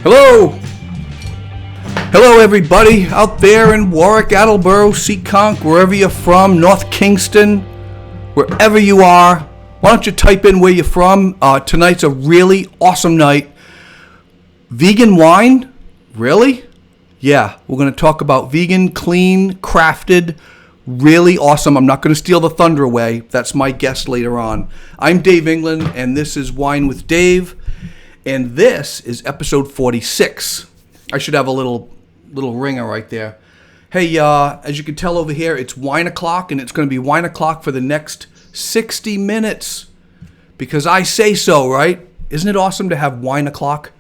Hello! Hello everybody out there in Warwick, Attleboro, Seekonk, wherever you're from, North Kingston, wherever you are. Why don't you type in where you're from? Tonight's a really awesome night. Vegan wine? Really? Yeah, we're going to talk about vegan, clean, crafted, really awesome. I'm not going to steal the thunder away. That's my guest later on. I'm Dave England, and this is Wine with Dave. And this is episode 46. I should have a little ringer right there. Hey, as you can tell over here, it's wine o'clock, and it's going to be wine o'clock for the next 60 minutes. Because I say so, right? Isn't it awesome to have wine o'clock?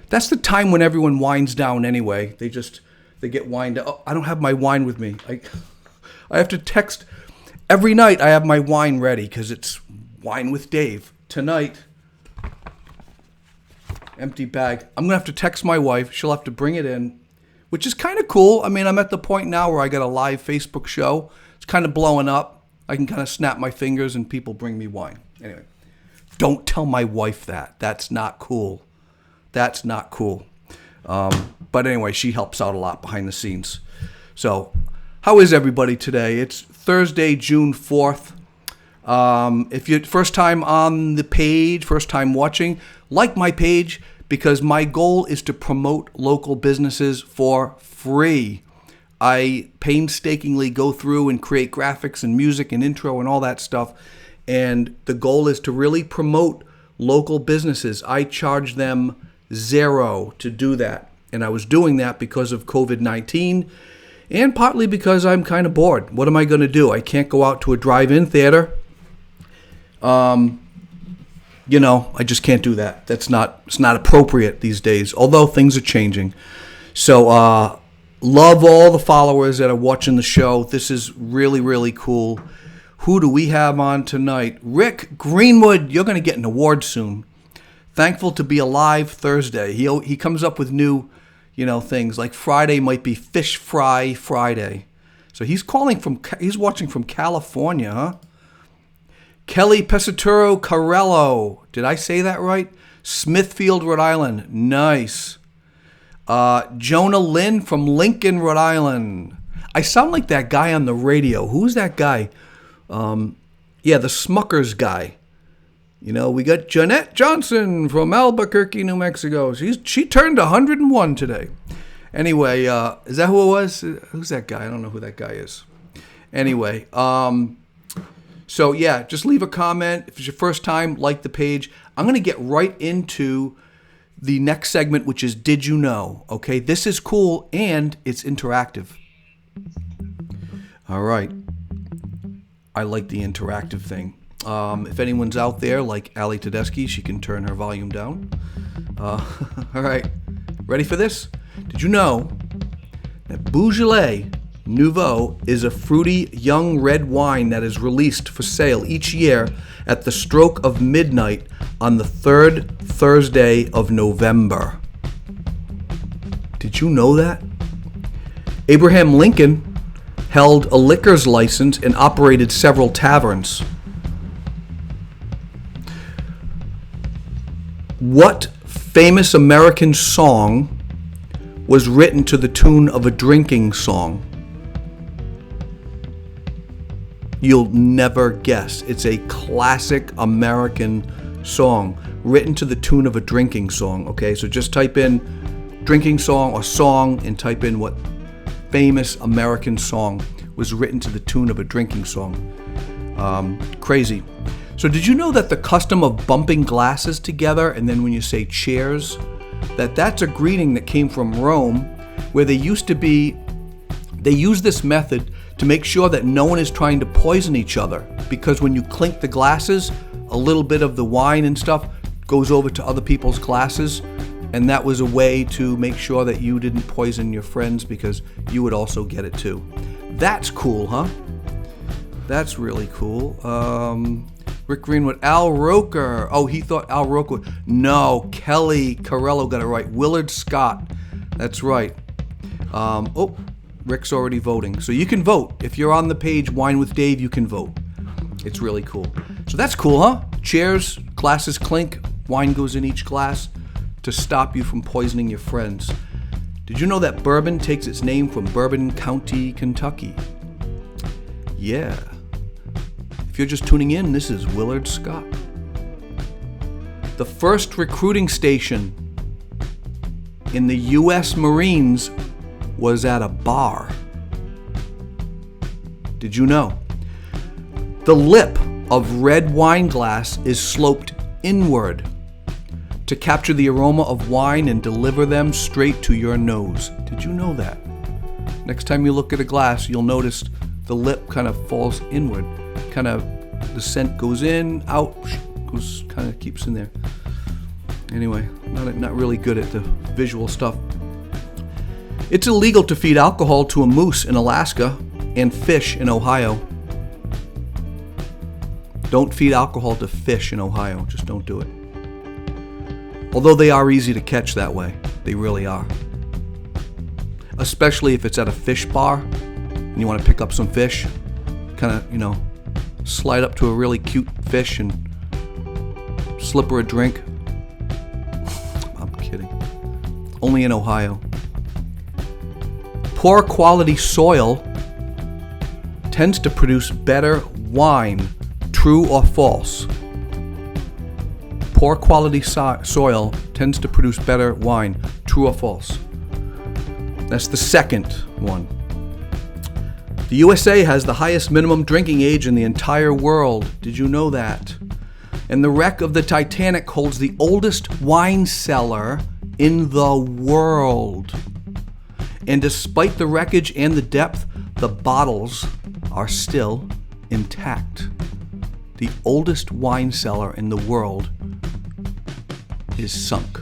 That's the time when everyone winds down anyway. They get wined up. Oh, I don't have my wine with me. I have to text. Every night I have my wine ready because it's Wine with Dave. Tonight... empty bag. I'm going to have to text my wife. She'll have to bring it in, which is kind of cool. I mean, I'm at the point now where I got a live Facebook show. It's kind of blowing up. I can kind of snap my fingers and people bring me wine. Anyway, don't tell my wife that. That's not cool. That's not cool. But anyway, she helps out a lot behind the scenes. So, how is everybody today? It's Thursday, June 4th. If you're first time on the page, first time watching, like my page, because my goal is to promote local businesses for free. I painstakingly go through and create graphics and music and intro and all that stuff. And the goal is to really promote local businesses. I charge them $0 to do that. And I was doing that because of COVID-19 and partly because I'm kind of bored. What am I going to do? I can't go out to a drive-in theater. I just can't do that. It's not appropriate these days, although things are changing. So, love all the followers that are watching the show. This is really, really cool. Who do we have on tonight? Rick Greenwood. You're going to get an award soon. Thankful to be alive Thursday. He comes up with new, things like Friday might be Fish Fry Friday. So he's watching from California, huh? Kelly Pesaturo Carello. Did I say that right? Smithfield, Rhode Island. Nice. Jonah Lynn from Lincoln, Rhode Island. I sound like that guy on the radio. Who's that guy? The Smuckers guy. We got Jeanette Johnson from Albuquerque, New Mexico. She turned 101 today. Anyway, is that who it was? Who's that guy? I don't know who that guy is. Anyway, so yeah, just leave a comment. If it's your first time, like the page. I'm going to get right into the next segment, which is Did You Know? Okay, this is cool and it's interactive. All right. I like the interactive thing. If anyone's out there, like Ali Tedeschi, she can turn her volume down. All right. Ready for this? Did you know that Beaujolais Nouveau is a fruity young red wine that is released for sale each year at the stroke of midnight on the third Thursday of November. Did you know that? Abraham Lincoln held a liquor's license and operated several taverns. What famous American song was written to the tune of a drinking song? You'll never guess. It's a classic American song written to the tune of a drinking song. Okay, so just type in drinking song or song and type in what famous American song was written to the tune of a drinking song. Crazy. So did you know that the custom of bumping glasses together and then when you say cheers, that's a greeting that came from Rome, where they used this method to make sure that no one is trying to poison each other, because when you clink the glasses, a little bit of the wine and stuff goes over to other people's glasses, and that was a way to make sure that you didn't poison your friends because you would also get it too. That's cool, huh? That's really cool. Rick Greenwood, Al Roker. Oh, he thought Al Roker. No, Kelly Carello got it right. Willard Scott. That's right. Rick's already voting. So you can vote. If you're on the page Wine with Dave, you can vote. It's really cool. So that's cool, huh? Cheers, glasses clink, wine goes in each glass. to stop you from poisoning your friends. Did you know that bourbon takes its name from Bourbon County, Kentucky? Yeah. If you're just tuning in, this is Willard Scott. The first recruiting station in the U.S. Marines was at a bar. Did you know? The lip of red wine glass is sloped inward to capture the aroma of wine and deliver them straight to your nose. Did you know that? Next time you look at a glass, you'll notice the lip kind of falls inward. Kind of, the scent goes in, out, goes, kind of keeps in there. Anyway, not really good at the visual stuff. It's illegal to feed alcohol to a moose in Alaska and fish in Ohio. Don't feed alcohol to fish in Ohio. Just don't do it. Although they are easy to catch that way. They really are. Especially if it's at a fish bar and you want to pick up some fish. Kind of, slide up to a really cute fish and slip her a drink. I'm kidding. Only in Ohio. Poor quality soil tends to produce better wine. True or false? Poor quality soil tends to produce better wine. True or false? That's the second one. The USA has the highest minimum drinking age in the entire world. Did you know that? And the wreck of the Titanic holds the oldest wine cellar in the world. And despite the wreckage and the depth, the bottles are still intact. The oldest wine cellar in the world is sunk.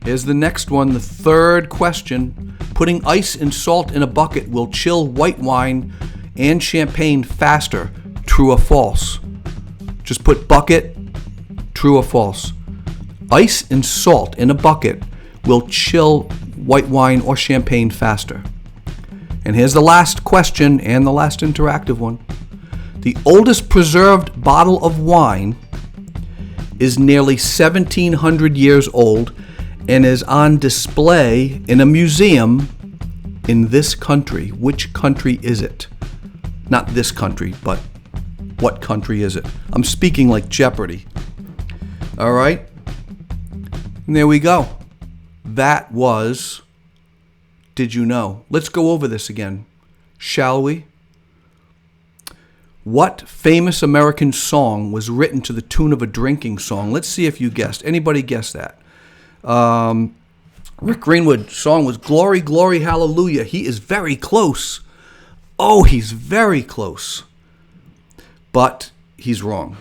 Here's the next one, the third question. Putting ice and salt in a bucket will chill white wine and champagne faster. True or false? Just put bucket, true or false. Ice and salt in a bucket will chill white wine or champagne faster. And here's the last question and the last interactive one. The oldest preserved bottle of wine is nearly 1,700 years old and is on display in a museum in this country. Which country is it? Not this country, but what country is it? I'm speaking like Jeopardy. All right? And there we go. That was Did You Know? Let's go over this again, shall we? What famous American song was written to the tune of a drinking song? Let's see if you guessed. Anybody guess that? Rick Greenwood's song was Glory, Glory, Hallelujah. He is very close. Oh, he's very close. But he's wrong.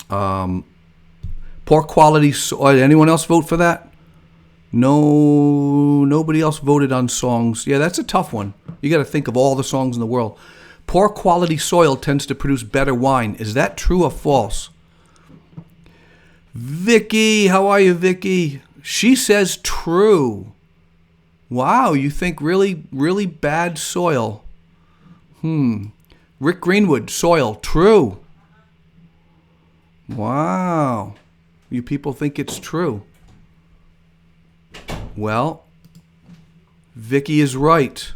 Poor quality soil. Anyone else vote for that? No, nobody else voted on songs. Yeah, that's a tough one. You got to think of all the songs in the world. Poor quality soil tends to produce better wine. Is that true or false? Vicky, how are you, Vicky? She says true. Wow, you think really, really bad soil. Rick Greenwood, soil, true. Wow. You people think it's true. Well, Vicky is right.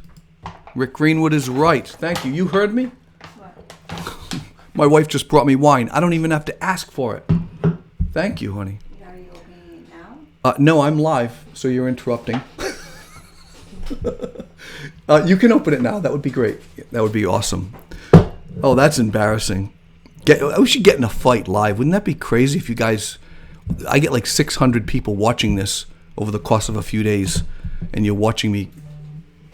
Rick Greenwood is right. Thank you. You heard me? What? My wife just brought me wine. I don't even have to ask for it. Thank you, honey. Are you opening it now? No, I'm live, so you're interrupting. You can open it now. That would be great. That would be awesome. Oh, that's embarrassing. We should get in a fight live. Wouldn't that be crazy if you guys... I get like 600 people watching this over the course of a few days, and you're watching me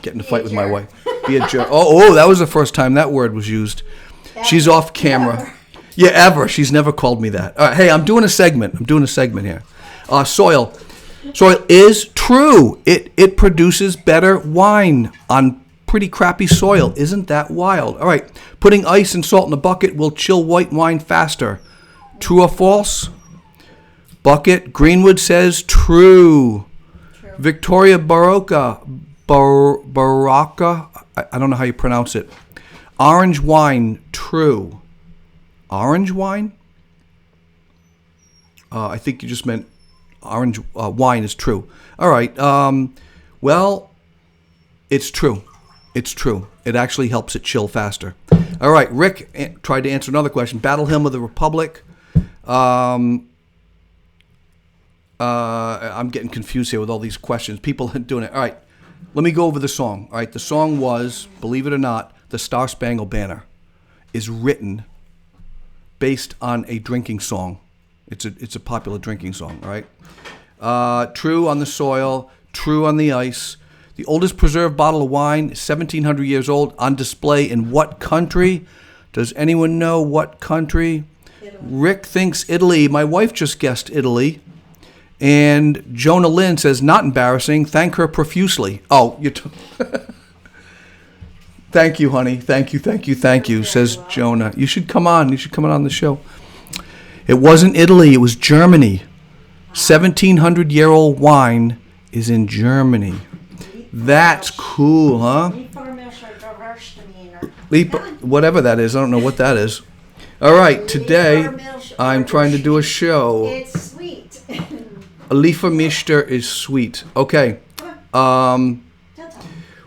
get in a fight with my wife. Be a jerk. Oh, that was the first time that word was used. She's off camera. Ever. Yeah, ever. She's never called me that. All right, hey, I'm doing a segment here. Soil. Soil is true. It produces better wine on pretty crappy soil. Isn't that wild? All right, putting ice and salt in a bucket will chill white wine faster. True or false? Bucket. Greenwood says true. Victoria Baraka, I don't know how you pronounce it. Orange wine, true. Orange wine? I think you just meant orange wine is true. All right. Well, it's true. It's true. It actually helps it chill faster. All right. Rick tried to answer another question. Battle Hymn of the Republic. I'm getting confused here with all these questions. People are doing it. All right. Let me go over the song. All right. The song was, believe it or not, The Star Spangled Banner is written based on a drinking song. It's a popular drinking song, right? True on the soil, true on the ice. The oldest preserved bottle of wine, 1,700 years old, on display in what country? Does anyone know what country? Italy. Rick thinks Italy. My wife just guessed Italy. And Jonah Lynn says, not embarrassing. Thank her profusely. Oh, thank you, honey. Thank you, says Jonah. You should come on. You should come on the show. It wasn't Italy. It was Germany. 1,700-year-old wine is in Germany. That's cool, huh? Whatever that is. I don't know what that is. All right. Today, I'm trying to do a show. It's sweet. Liefermischter is sweet. Okay.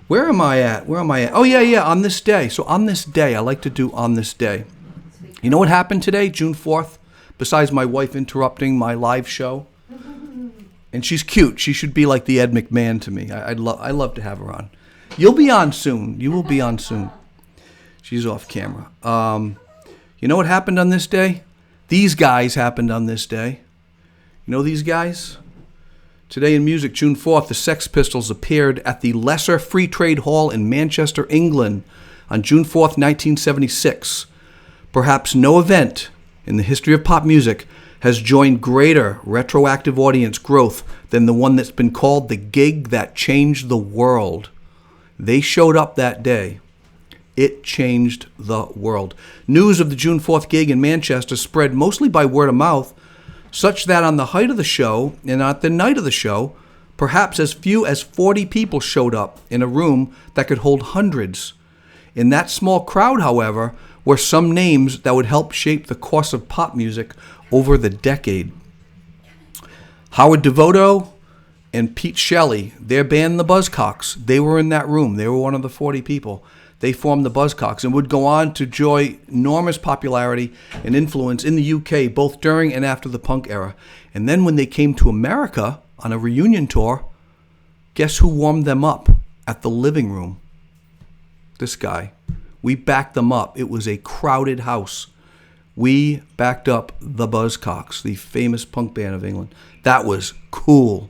Where am I at? Oh, yeah. On this day. So on this day, I like to do on this day. You know what happened today, June 4th? Besides my wife interrupting my live show. And she's cute. She should be like the Ed McMahon to me. I love to have her on. You'll be on soon. You will be on soon. She's off camera. You know what happened on this day? These guys happened on this day. You know these guys? Today in music, June 4th, the Sex Pistols appeared at the Lesser Free Trade Hall in Manchester, England on June 4th, 1976. Perhaps no event in the history of pop music has joined greater retroactive audience growth than the one that's been called the gig that changed the world. They showed up that day. It changed the world. News of the June 4th gig in Manchester spread mostly by word of mouth, such that on the height of the show and at the night of the show, perhaps as few as 40 people showed up in a room that could hold hundreds. In that small crowd, however, were some names that would help shape the course of pop music over the decade. Howard Devoto and Pete Shelley, their band The Buzzcocks, they were in that room. They were one of the 40 people. They formed The Buzzcocks and would go on to enjoy enormous popularity and influence in the UK, both during and after the punk era. And then when they came to America on a reunion tour, guess who warmed them up at the Living Room? This guy. We backed them up. It was a crowded house. We backed up the Buzzcocks, the famous punk band of England. That was cool.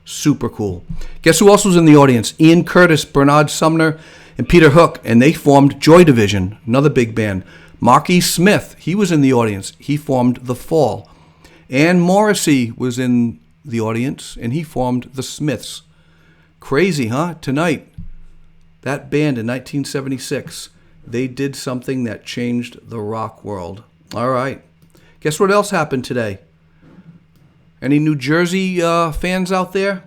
Super cool. Guess who else was in the audience? Ian Curtis, Bernard Sumner, and Peter Hook, and they formed Joy Division, another big band. Marquis Smith, he was in the audience. He formed The Fall. Ann Morrissey was in the audience, and he formed The Smiths. Crazy, huh? Tonight, that band in 1976, they did something that changed the rock world. All right. Guess what else happened today? Any New Jersey fans out there?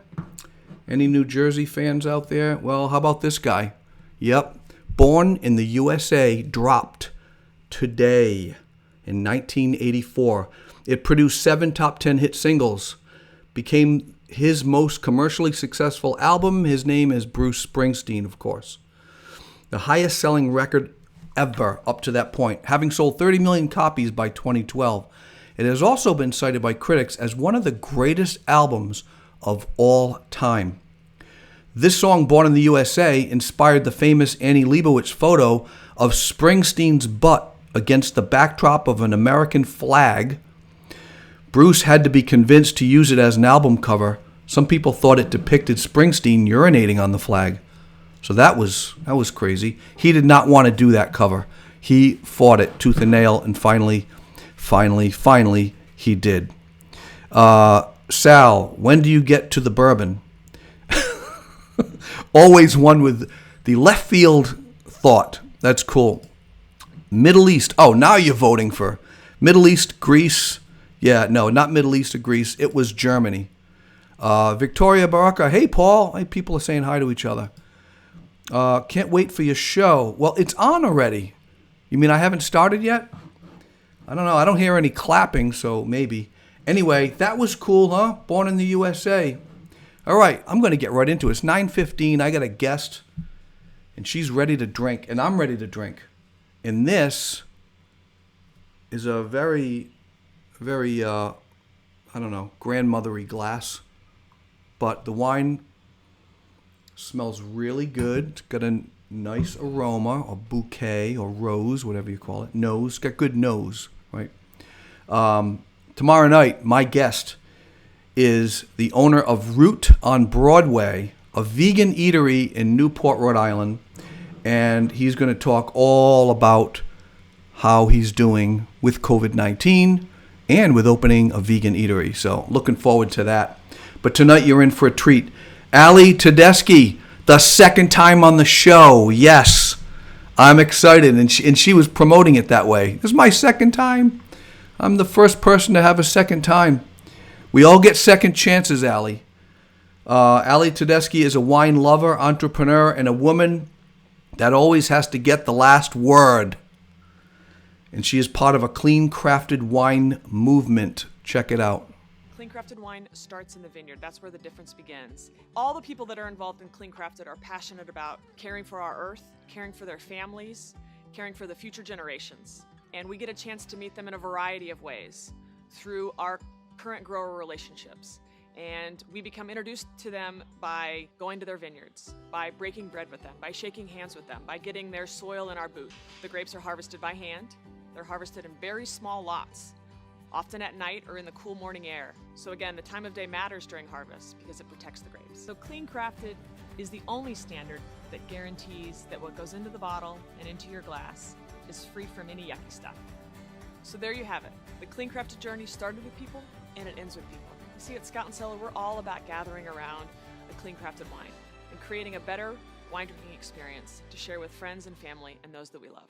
Any New Jersey fans out there? Well, how about this guy? Yep. Born in the USA dropped today in 1984. It produced 7 top 10 hit singles. Became his most commercially successful album. His name is Bruce Springsteen, of course. The highest selling record ever up to that point, having sold 30 million copies by 2012. It has also been cited by critics as one of the greatest albums of all time. This song, Born in the USA, inspired the famous Annie Leibovitz photo of Springsteen's butt against the backdrop of an American flag. Bruce had to be convinced to use it as an album cover. Some people thought it depicted Springsteen urinating on the flag. So that was crazy. He did not want to do that cover. He fought it tooth and nail, and finally, he did. Sal, when do you get to the bourbon? Always one with the left field thought. That's cool. Middle East. Oh, now you're voting for Middle East, Greece. Yeah, no, not Middle East or Greece. It was Germany. Victoria Baraka. Hey, Paul. Hey, people are saying hi to each other. Can't wait for your show. Well, it's on already. You mean I haven't started yet? I don't know. I don't hear any clapping, so maybe. Anyway, that was cool, huh? Born in the USA. All right, I'm going to get right into it. It's 9:15. I got a guest, and she's ready to drink, and I'm ready to drink. And this is a very, very, grandmothery glass. But the wine smells really good. It's got a nice aroma, or bouquet, or rose, whatever you call it. Nose. Got good nose, right? Tomorrow night, my guest is the owner of Root on Broadway, a vegan eatery in Newport, Rhode Island. And he's going to talk all about how he's doing with COVID-19 and with opening a vegan eatery. So looking forward to that. But tonight you're in for a treat. Ali Tedeschi, the second time on the show. Yes, I'm excited. And she was promoting it that way. This is my second time. I'm the first person to have a second time. We all get second chances, Ali. Ali Tedeschi is a wine lover, entrepreneur, and a woman that always has to get the last word. And she is part of a clean crafted wine movement. Check it out. Clean Crafted wine starts in the vineyard. That's where the difference begins. All the people that are involved in Clean Crafted are passionate about caring for our earth, caring for their families, caring for the future generations. And we get a chance to meet them in a variety of ways through our current grower relationships. And we become introduced to them by going to their vineyards, by breaking bread with them, by shaking hands with them, by getting their soil in our booth. The grapes are harvested by hand. They're harvested in very small lots, often at night or in the cool morning air. So again, the time of day matters during harvest because it protects the grapes. So Clean Crafted is the only standard that guarantees that what goes into the bottle and into your glass is free from any yucky stuff. So there you have it. The Clean Crafted journey started with people and it ends with people. You see, at Scout Cellar, we're all about gathering around a Clean Crafted wine and creating a better wine drinking experience to share with friends and family and those that we love.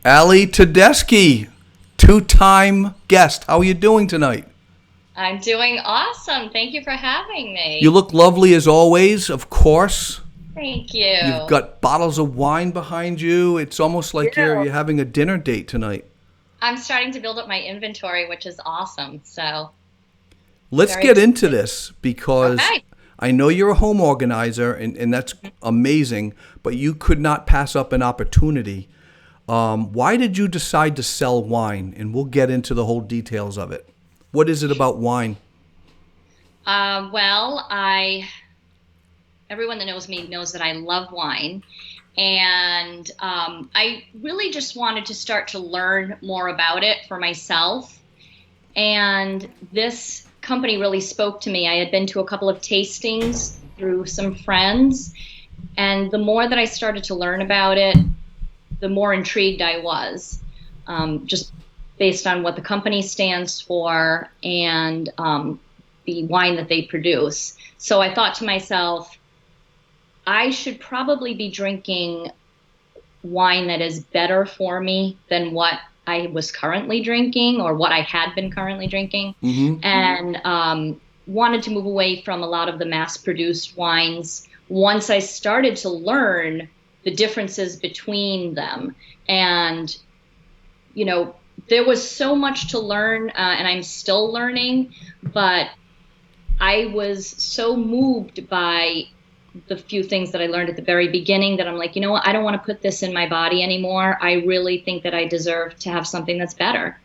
Ali Tedeschi, two-time guest. How are you doing tonight? I'm doing awesome. Thank you for having me. You look lovely as always, of course. Thank you. You've got bottles of wine behind you. It's almost like you're having a dinner date tonight. I'm starting to build up my inventory, which is awesome. So let's get into this because I know you're a home organizer, and that's amazing, but you could not pass up an opportunity. Why did you decide to sell wine? And we'll get into the whole details of it. What is it about wine? Everyone that knows me knows that I love wine. And I really just wanted to start to learn more about it for myself. And this company really spoke to me. I had been to a couple of tastings through some friends. And the more that I started to learn about it, the more intrigued I was, just based on what the company stands for and the wine that they produce. So I thought to myself, I should probably be drinking wine that is better for me than what I was currently drinking or what I had been currently drinking. Mm-hmm. And wanted to move away from a lot of the mass-produced wines once I started to learn the differences between them. And, you know, there was so much to learn, and I'm still learning, but I was so moved by the few things that I learned at the very beginning that I'm like, you know what, I don't want to put this in my body anymore. I really think that I deserve to have something that's better.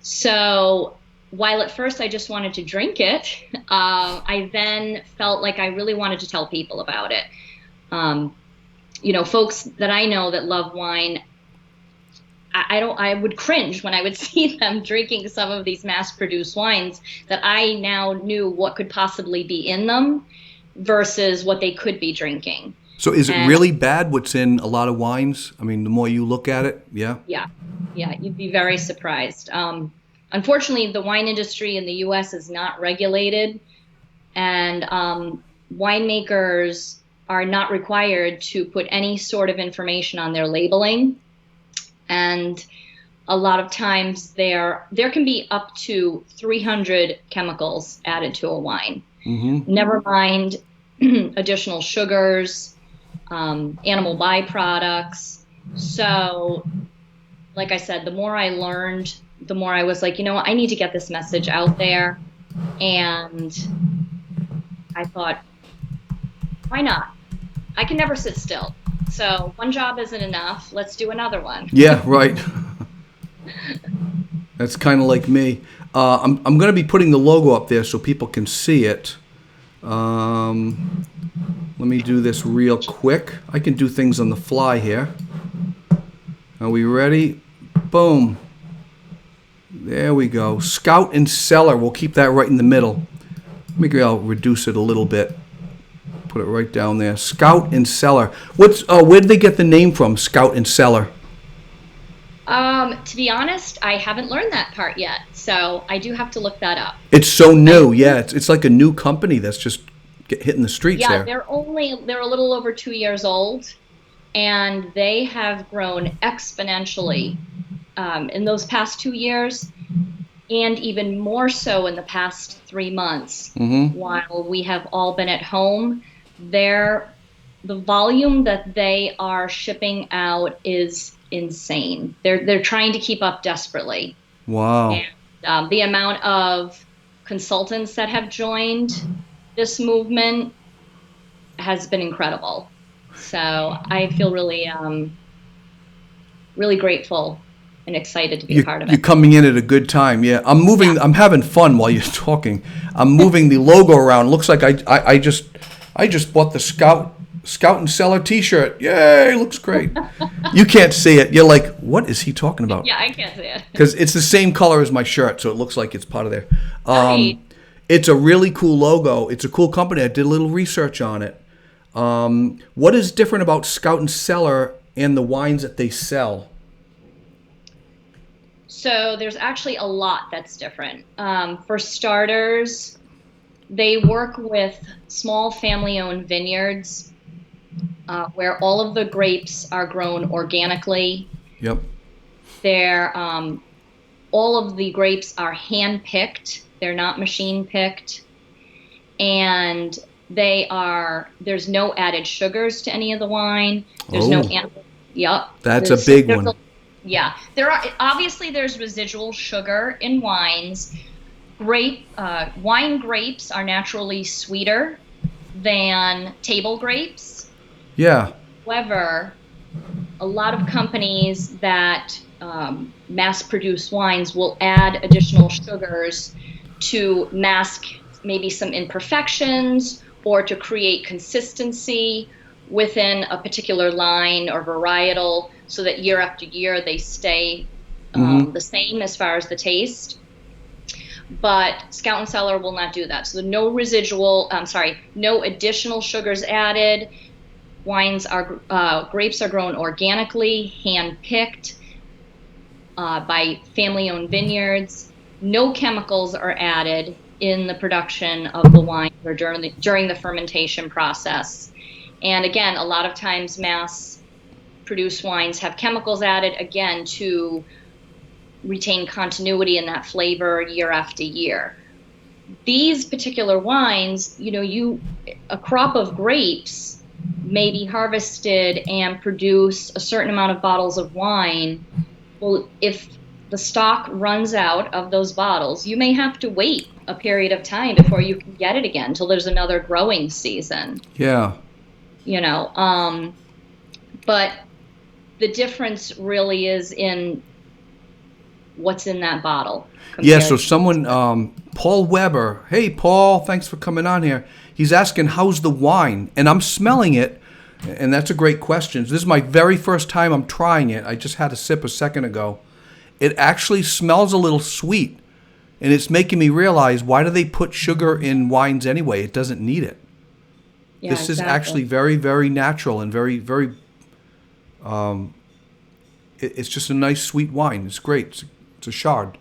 So while at first I just wanted to drink it, I then felt like I really wanted to tell people about it. You know, folks that I know that love wine, I would cringe when I would see them drinking some of these mass-produced wines that I now knew what could possibly be in them versus what they could be drinking. So is it really bad what's in a lot of wines? I mean, the more you look at it, yeah? Yeah, you'd be very surprised. Unfortunately, the wine industry in the U.S. is not regulated, and winemakers are not required to put any sort of information on their labeling. And a lot of times there can be up to 300 chemicals added to a wine. Mm-hmm. Never mind additional sugars, animal byproducts. So, like I said, the more I learned, the more I was like, you know what, I need to get this message out there. And I thought, why not? I can never sit still. So one job isn't enough. Let's do another one. Yeah, right. That's kind of like me. I'm going to be putting the logo up there so people can see it. Let me do this real quick. I can do things on the fly here. Are we ready? Boom. There we go. Scout and Cellar. We'll keep that right in the middle. Maybe I'll reduce it a little bit. Put it right down there. Scout and Cellar. Where did they get the name from, Scout and Cellar? To be honest, I haven't learned that part yet, so I do have to look that up. It's so new. Yeah, it's like a new company that's just hitting the streets Yeah, there. they're a little over 2 years old, and they have grown exponentially in those past 2 years, and even more so in the past 3 months. Mm-hmm. While we have all been at home, the volume that they are shipping out is insane. They're trying to keep up desperately. Wow. And the amount of consultants that have joined this movement has been incredible. So I feel really, really grateful and excited to be a part of it. You're coming in at a good time. Yeah, I'm moving. Yeah. I'm having fun while you're talking. I'm moving the logo around. Looks like I just bought the Scout and Cellar T-shirt. Yay! Looks great. You can't see it. You're like, what is he talking about? Yeah, I can't see it. Because it's the same color as my shirt, so it looks like it's part of there. Right. It's a really cool logo. It's a cool company. I did a little research on it. What is different about Scout and Cellar and the wines that they sell? So there's actually a lot that's different. For starters, they work with small family-owned vineyards where all of the grapes are grown organically. Yep. All of the grapes are hand-picked. They're not machine-picked. And there's no added sugars to any of the wine. There's no animal. Yep. That's a big one. Yeah. There's residual sugar in wines. Wine grapes are naturally sweeter than table grapes. Yeah. However, a lot of companies that mass produce wines will add additional sugars to mask maybe some imperfections or to create consistency within a particular line or varietal so that year after year they stay the same as far as the taste. But Scout and Cellar will not do that. So no additional sugars added. Grapes are grown organically, hand-picked by family-owned vineyards. No chemicals are added in the production of the wine or during the fermentation process. And again, a lot of times mass-produced wines have chemicals added, again, to retain continuity in that flavor year after year. These particular wines, a crop of grapes may be harvested and produce a certain amount of bottles of wine. Well, if the stock runs out of those bottles, you may have to wait a period of time before you can get it again until there's another growing season. Yeah. But the difference really is in what's in that bottle. Yeah, so someone, Paul Weber, hey, Paul, thanks for coming on here. He's asking, how's the wine? And I'm smelling it, and that's a great question. This is my very first time I'm trying it. I just had a sip a second ago. It actually smells a little sweet, and it's making me realize, why do they put sugar in wines anyway? It doesn't need it. Yeah, this is actually very, very natural and very, very, it's just a nice sweet wine. It's great. It's a Chard.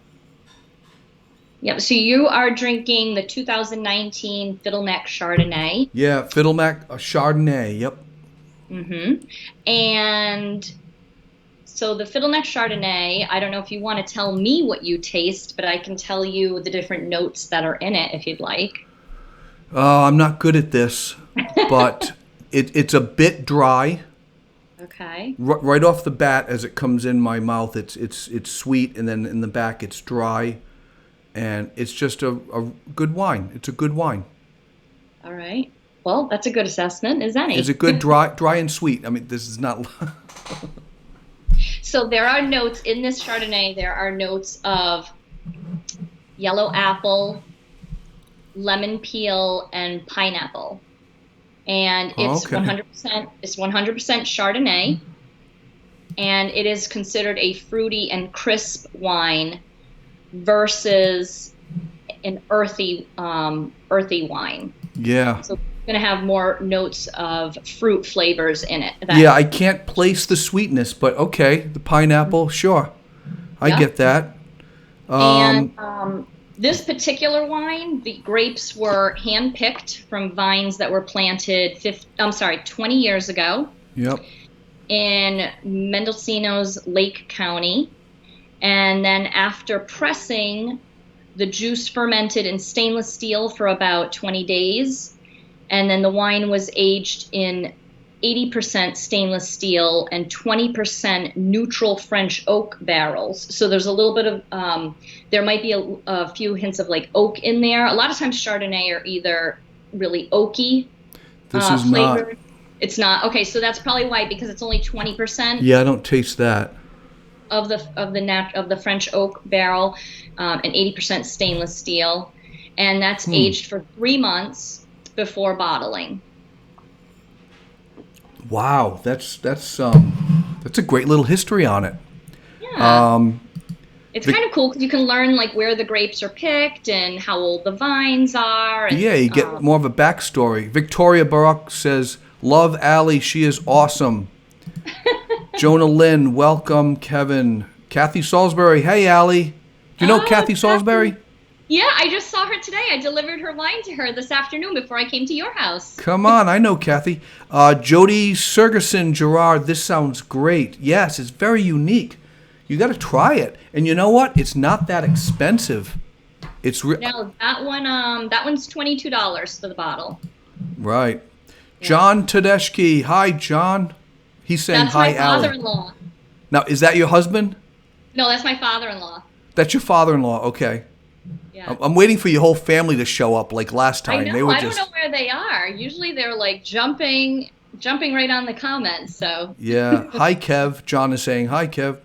Yep. So you are drinking the 2019 Fiddleneck Chardonnay. Yeah, Fiddleneck Chardonnay. Yep. Mm-hmm. And so the Fiddleneck Chardonnay, I don't know if you want to tell me what you taste, but I can tell you the different notes that are in it if you'd like. I'm not good at this, but it's a bit dry. Okay. Right off the bat, as it comes in my mouth, it's sweet, and then in the back it's dry, and it's just a good wine. It's a good wine. All right. Well, that's a good assessment, is any. Is it good dry and sweet? I mean, this is not. So there are notes in this Chardonnay. There are notes of yellow apple, lemon peel, and pineapple. And it's Okay. 100%. It's 100% Chardonnay, and it is considered a fruity and crisp wine versus an earthy wine. Yeah. So it's going to have more notes of fruit flavors in it. Yeah, I can't place the sweetness, but okay, the pineapple, sure. I Yeah. get that. And this particular wine, the grapes were hand-picked from vines that were planted 20 years ago Yep. in Mendocino's Lake County. And then after pressing, the juice fermented in stainless steel for about 20 days. And then the wine was aged in 80% stainless steel and 20% neutral French oak barrels. So there's a little bit of, there might be a few hints of like oak in there. A lot of times Chardonnay are either really oaky This is flavored. not. It's not. Okay, so that's probably why, because it's only 20%. Yeah, I don't taste that. Of the French oak barrel, and 80% stainless steel, and that's aged for 3 months before bottling. Wow, that's a great little history on it. Yeah, it's kind of cool because you can learn like where the grapes are picked and how old the vines are. And, Yeah, you get more of a backstory. Victoria Baruch says, "Love Allie, she is awesome." Jonah Lynn, welcome, Kevin. Kathy Salisbury, hey Allie. Do you know Kathy Salisbury? Yeah, I just saw her today. I delivered her wine to her this afternoon before I came to your house. Come on, I know Kathy. Jody Sergerson, Gerard, this sounds great. Yes, it's very unique. You got to try it. And you know what? It's not that expensive. It's No, that one's $22 for the bottle. Right. Yeah. John Tedeschi. Hi, John. He's saying that's hi, my Allie. father-in-law. Now, is that your husband? No, that's my father-in-law. That's your father-in-law. Okay. Yeah. I'm waiting for your whole family to show up like last time. I know. I don't know where they are. Usually they're like jumping right on the comments. So. Yeah. Hi, Kev. John is saying hi, Kev.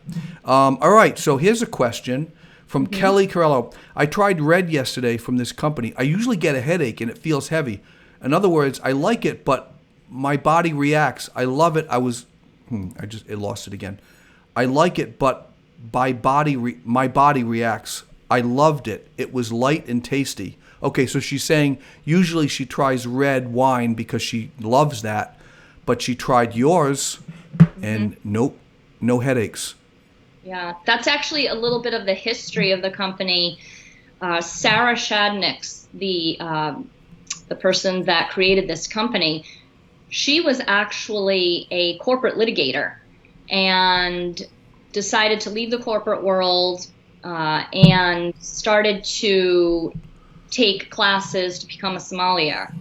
All right. So here's a question from Kelly Carello. I tried red yesterday from this company. I usually get a headache and it feels heavy. In other words, I like it, but my body reacts. I love it. I lost it again. I like it, but my body reacts. I loved it. It was light and tasty. Okay, so she's saying usually she tries red wine because she loves that, but she tried yours and nope, no headaches. Yeah, that's actually a little bit of the history of the company. Sarah Shadniks, the person that created this company, she was actually a corporate litigator and decided to leave the corporate world and started to take classes to become a sommelier,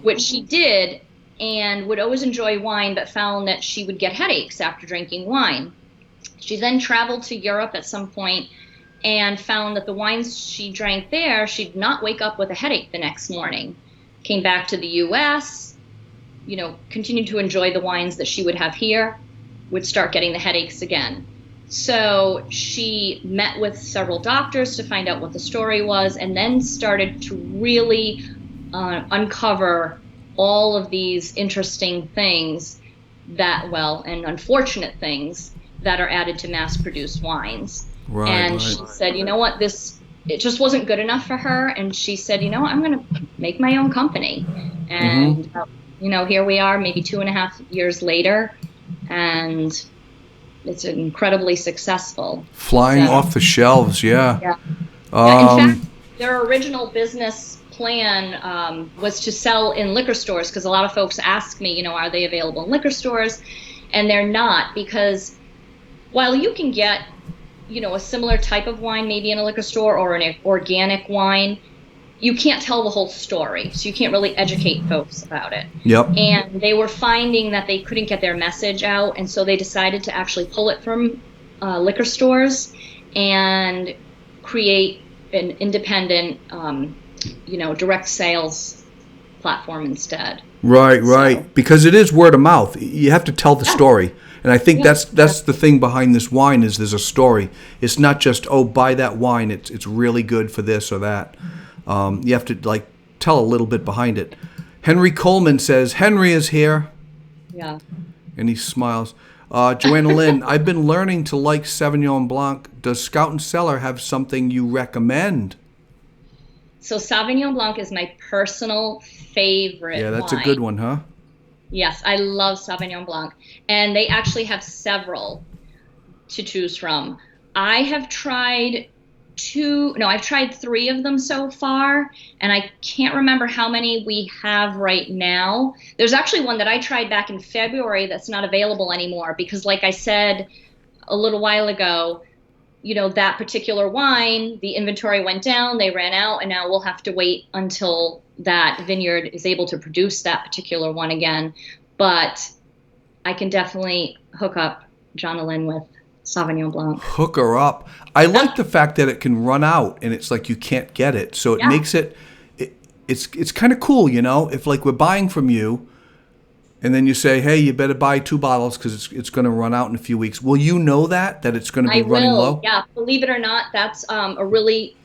which she did and would always enjoy wine, but found that she would get headaches after drinking wine. She then traveled to Europe at some point and found that the wines she drank there, she'd not wake up with a headache the next morning. Came back to the U.S., continued to enjoy the wines that she would have here, would start getting the headaches again. So she met with several doctors to find out what the story was, and then started to really uncover all of these interesting things and unfortunate things that are added to mass-produced wines. Right, and she said, you know what, it just wasn't good enough for her, and she said, I'm going to make my own company. And, here we are maybe 2.5 years later, and it's incredibly successful. Flying off the shelves, yeah. Yeah. In fact, their original business plan was to sell in liquor stores, because a lot of folks ask me, are they available in liquor stores? And they're not, because while you can get, a similar type of wine maybe in a liquor store or an organic wine, you can't tell the whole story, so you can't really educate folks about it. Yep. And they were finding that they couldn't get their message out, and so they decided to actually pull it from liquor stores and create an independent, direct sales platform instead. Right, right. Because it is word of mouth. You have to tell the story. And I think that's the thing behind this wine is there's a story. It's not just, oh, buy that wine. It's really good for this or that. You have to tell a little bit behind it. Henry Coleman says, Henry is here. Yeah. And he smiles. Joanna Lynn, I've been learning to like Sauvignon Blanc. Does Scout Cellar have something you recommend? So Sauvignon Blanc is my personal favorite Yeah, that's wine. a good one, huh? Yes, I love Sauvignon Blanc. And they actually have several to choose from. I've tried 3 of them so far, and I can't remember how many we have right now. There's actually one that I tried back in February that's not available anymore because, like I said a little while ago, that particular wine, the inventory went down, they ran out, and now we'll have to wait until that vineyard is able to produce that particular one again. But I can definitely hook up John Lynn with Sauvignon Blanc. Hook her up. I like the fact that it can run out and it's like you can't get it. So it makes it's kind of cool, if we're buying from you and then you say, hey, you better buy 2 bottles because it's going to run out in a few weeks. Will you know that it's going to be running low? Yeah, believe it or not, that's a really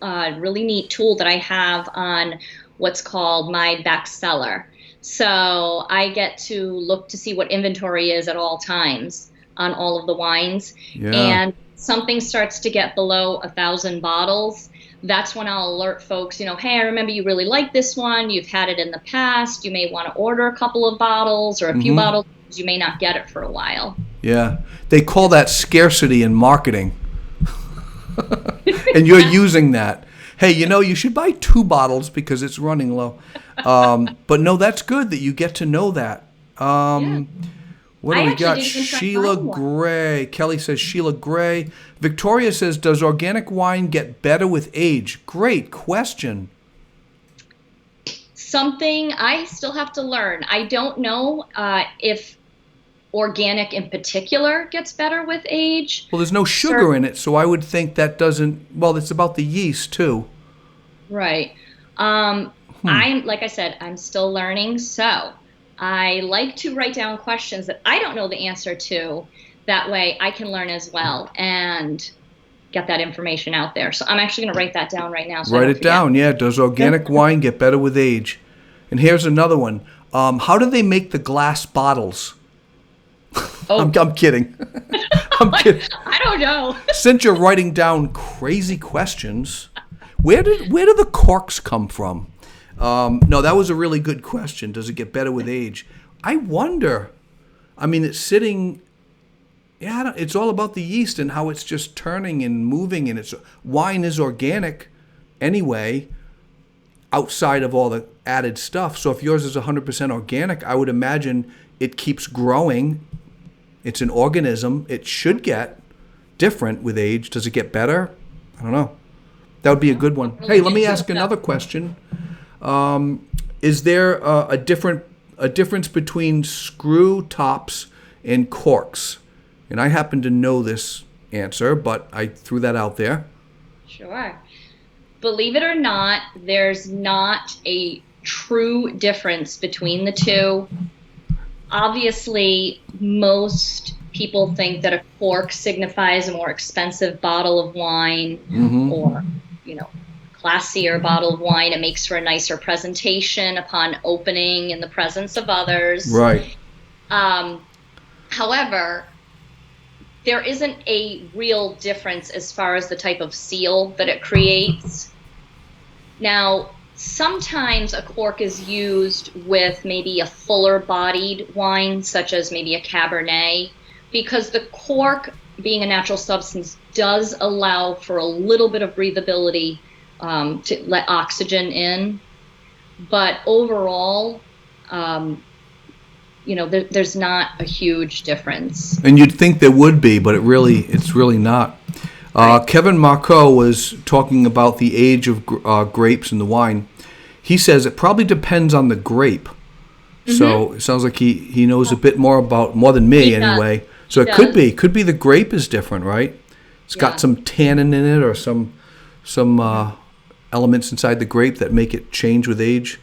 neat tool that I have on what's called my back cellar. So I get to look to see what inventory is at all times on all of the wines. Yeah. And something starts to get below 1,000 bottles, that's when I'll alert folks, hey, I remember you really like this one. You've had it in the past. You may want to order a couple of bottles or a few bottles because you may not get it for a while. Yeah. They call that scarcity in marketing. And you're using that. Hey, you should buy 2 bottles because it's running low. But no, that's good that you get to know that. What do we got? Sheila Gray. Kelly says Sheila Gray. Victoria says, does organic wine get better with age? Great question. Something I still have to learn. I don't know if organic in particular gets better with age. Well, there's no sugar in it, so I would think that doesn't. Well, it's about the yeast too. Right. Like I said, I'm still learning, so I like to write down questions that I don't know the answer to. That way I can learn as well and get that information out there. So I'm actually going to write that down right now. So write it down, yeah. Does organic wine get better with age? And here's another one. How do they make the glass bottles? Oh. I'm kidding. I'm kidding. I don't know. Since you're writing down crazy questions, where do the corks come from? No, that was a really good question. Does it get better with age? I wonder. I mean, it's sitting. Yeah, it's all about the yeast and how it's just turning and moving. And wine is organic anyway, outside of all the added stuff. So if yours is 100% organic, I would imagine it keeps growing. It's an organism. It should get different with age. Does it get better? I don't know. That would be a good one. Hey, let me ask another question. Is there a difference between screw tops and corks? And I happen to know this answer, but I threw that out there. Sure. Believe it or not, there's not a true difference between the two. Obviously, most people think that a cork signifies a more expensive bottle of wine or, classier bottle of wine. It makes for a nicer presentation upon opening in the presence of others. Right. However, there isn't a real difference as far as the type of seal that it creates. Now, sometimes a cork is used with maybe a fuller bodied wine, such as maybe a Cabernet, because the cork, being a natural substance, does allow for a little bit of breathability to let oxygen in. But overall, there's not a huge difference. And you'd think there would be, but it's really not. Right. Kevin Marco was talking about the age of grapes in the wine. He says it probably depends on the grape. So it sounds like he knows a bit more than me He does. anyway. So He it does. could be the grape is different, right? It's got Yeah. some tannin in it or some elements inside the grape that make it change with age.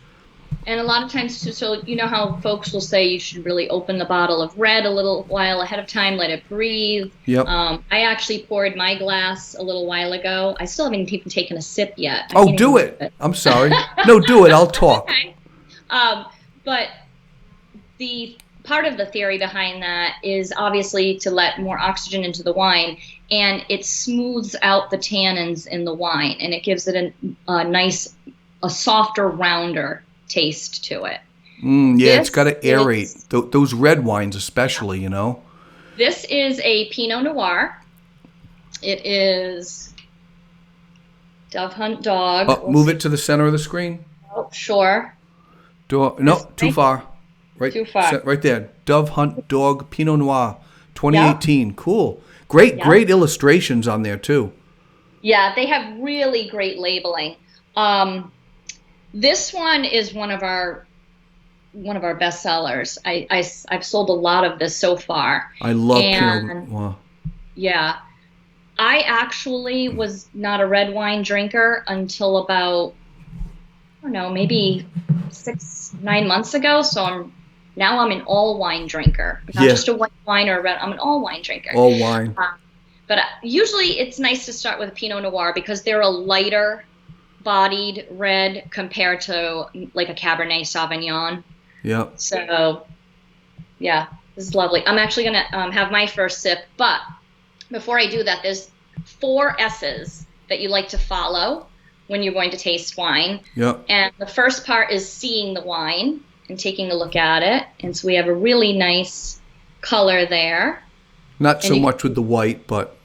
And a lot of times too, so you know how folks will say you should really open the bottle of red a little while ahead of time, let it breathe. Yep. I actually poured my glass a little while ago. I still haven't even taken a sip yet. I Oh, can't do even it. I'm sorry. No, do it. I'll talk. Okay. But the part of the theory behind that is obviously to let more oxygen into the wine, and it smooths out the tannins in the wine, and it gives it a softer, rounder taste to it. Yeah, it's got to This aerate. is- Those red wines especially, you know. This is a Pinot Noir. It is Dove Hunt Dog. Oh, move it to the center of the screen. Oh, sure. No, too way? far. Right, Too far. right there. Dove Hunt Dog Pinot Noir, 2018. Cool. Great illustrations on there too. Yeah, they have really great labeling. This one is one of our best sellers. I've sold a lot of this so far. I love And- Pinot Noir. Yeah. I actually was not a red wine drinker until about, I don't know, maybe 6-9 months ago. So now I'm an all wine drinker. Not Yeah. just a white wine or a red. I'm an all wine drinker. All wine. But usually it's nice to start with a Pinot Noir because they're a lighter bodied red compared to like a Cabernet Sauvignon. Yeah. So, yeah, this is lovely. I'm actually going to have my first sip. But before I do that, there's 4 S's that you like to follow when you're going to taste wine. Yeah. And the first part is seeing the wine and taking a look at it. And so we have a really nice color there. Not so you- much with the white, but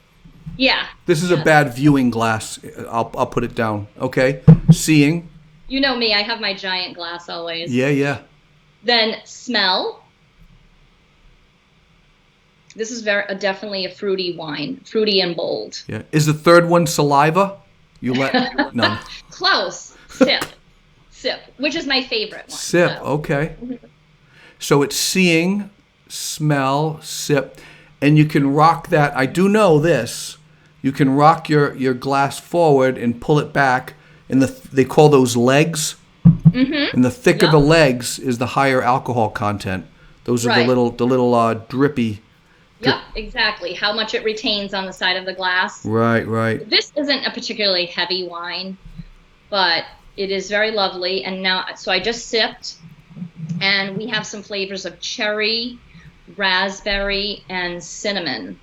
Yeah. this is a bad viewing glass. I'll put it down. Okay. Seeing. You know me, I have my giant glass always. Yeah. Then smell. This is definitely a fruity wine, fruity and bold. Yeah. Is the third one saliva? You let no. Close. Sip. Sip, which is my favorite one. Sip. so. Okay. So it's seeing, smell, sip, and you can rock that. I do know this. You can rock your glass forward and pull it back, and they call those legs. And the thicker the legs is the higher alcohol content. Those are Right. the little drippy. Yep, exactly. How much it retains on the side of the glass. Right. This isn't a particularly heavy wine, but it is very lovely. And now, so I just sipped, and we have some flavors of cherry, raspberry, and cinnamon.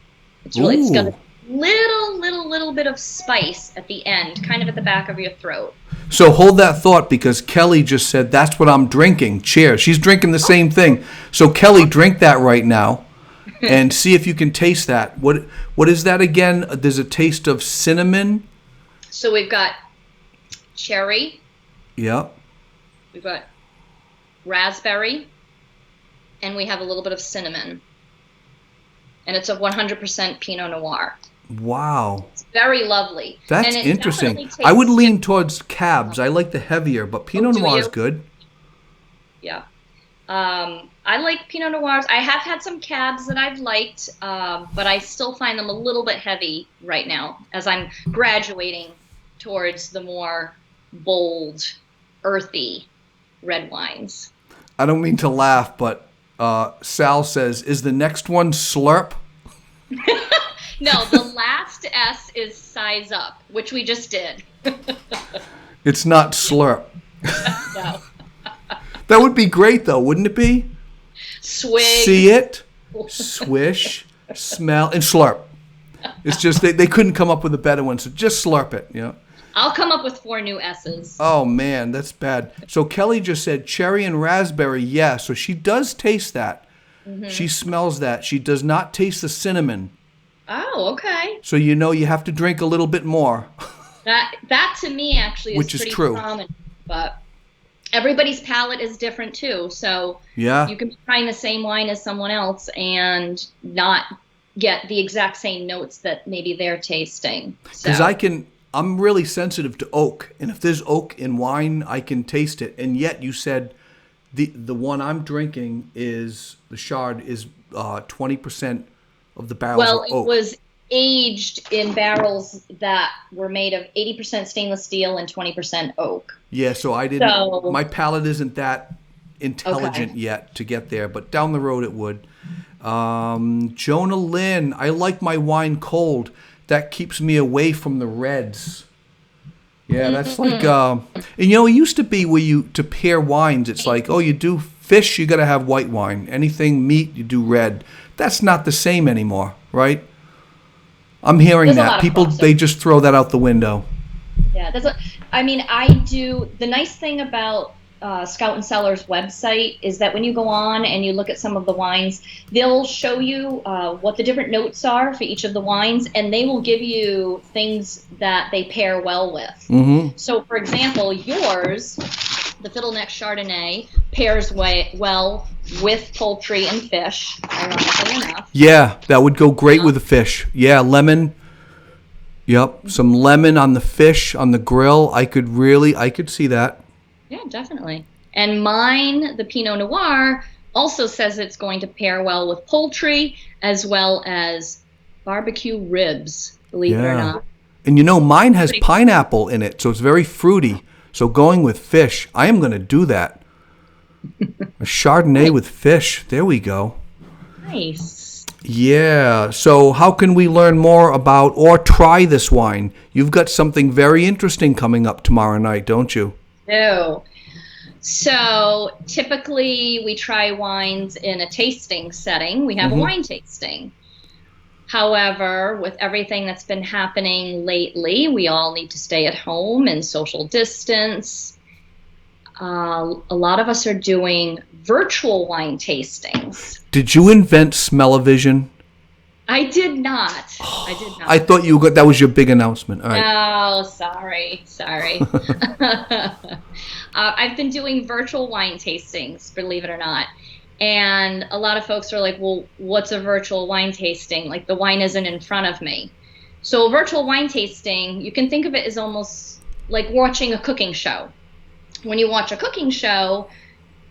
It's got a little bit of spice at the end, kind of at the back of your throat. So hold that thought because Kelly just said that's what I'm drinking. Cheers. She's drinking the same thing. So Kelly, drink that right now and see if you can taste that. What is that again? There's a taste of cinnamon. So we've got cherry, Yeah. we've got raspberry, and we have a little bit of cinnamon. And it's a 100% Pinot Noir. Wow. It's very lovely. That's And it interesting. definitely tastes I would lean towards cabs. I like the heavier, but Pinot do Noir is you? good. Yeah. I like Pinot Noirs. I have had some cabs that I've liked, but I still find them a little bit heavy right now as I'm graduating towards the more bold, earthy red wines. I don't mean to laugh, but Sal says, is the next one slurp? No, the last S is size up, which we just did. It's not slurp. No. That would be great, though, wouldn't it be? Swig. See it, swish, smell, and slurp. It's just they couldn't come up with a better one, so just slurp it. I'll come up with 4 new S's. Oh man, that's bad. So Kelly just said cherry and raspberry. Yeah, so she does taste that. Mm-hmm. She smells that. She does not taste the cinnamon. Oh, okay. So you have to drink a little bit more. That to me actually is Which is pretty true. common, but everybody's palate is different too. So Yeah. you can be trying the same wine as someone else and not get the exact same notes that maybe they're tasting. Because I'm really sensitive to oak, and if there's oak in wine, I can taste it. And yet you said the one I'm drinking is the Chard is 20% of the barrels Well, are it oak. was aged in barrels that were made of 80% stainless steel and 20% oak. Yeah, so I didn't. So, My palate isn't that intelligent okay. yet to get there, but down the road it would. Jonah Lynn, I like my wine cold. That keeps me away from the reds. Yeah, that's like, and you know, it used to be where to pair wines, it's like, oh, you do fish, you got to have white wine. Anything meat, you do red. That's not the same anymore, right? I'm hearing There's a that. lot of People, crossover. they just throw that out the window. Yeah, I do. The nice thing about Scout and Cellar's website is that when you go on and you look at some of the wines, they'll show you what the different notes are for each of the wines, and they will give you things that they pair well with. Mm-hmm. So, for example, yours, the Fiddleneck Chardonnay, pairs well with poultry and fish, ironically enough. Yeah, that would go great with the fish. Yeah, lemon. Yep, some lemon on the fish, on the grill. I could see that. Yeah, definitely. And mine, the Pinot Noir, also says it's going to pair well with poultry as well as barbecue ribs, believe it or Yeah. not. And you know, mine has Pretty- pineapple in it, so it's very fruity. So going with fish, I am going to do that. A Chardonnay with fish. There we go. Nice. Yeah. So how can we learn more about or try this wine? You've got something very interesting coming up tomorrow night, don't you? So typically we try wines in a tasting setting. We have a wine tasting. However, with everything that's been happening lately, we all need to stay at home and social distance. A lot of us are doing virtual wine tastings. Did you invent smell-o-vision? I did not. I did not. I thought that was your big announcement. All right. No, sorry. I've been doing virtual wine tastings, believe it or not. And a lot of folks are like, well, what's a virtual wine tasting? Like, the wine isn't in front of me. So a virtual wine tasting, you can think of it as almost like watching a cooking show. When you watch a cooking show,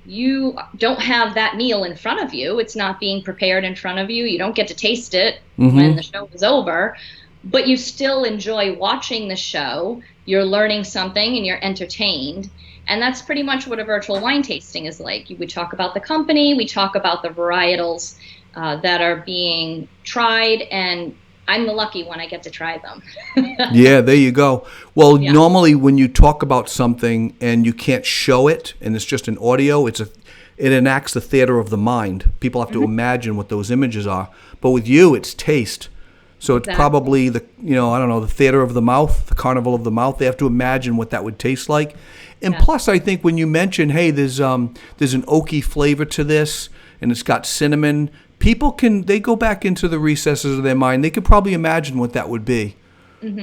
you don't have that meal in front of you. It's not being prepared in front of you. You don't get to taste it when the show is over, but you still enjoy watching the show. You're learning something and you're entertained. And that's pretty much what a virtual wine tasting is like. We talk about the company, we talk about the varietals that are being tried, and I'm the lucky one. I get to try them. Yeah, there you go. Well, normally when you talk about something and you can't show it and it's just an audio, it enacts the theater of the mind. People have to imagine what those images are. But with you, it's taste. So it's probably the theater of the mouth, the carnival of the mouth. They have to imagine what that would taste like. And plus, I think when you mention, hey, there's an oaky flavor to this and it's got cinnamon, they go back into the recesses of their mind. They could probably imagine what that would be.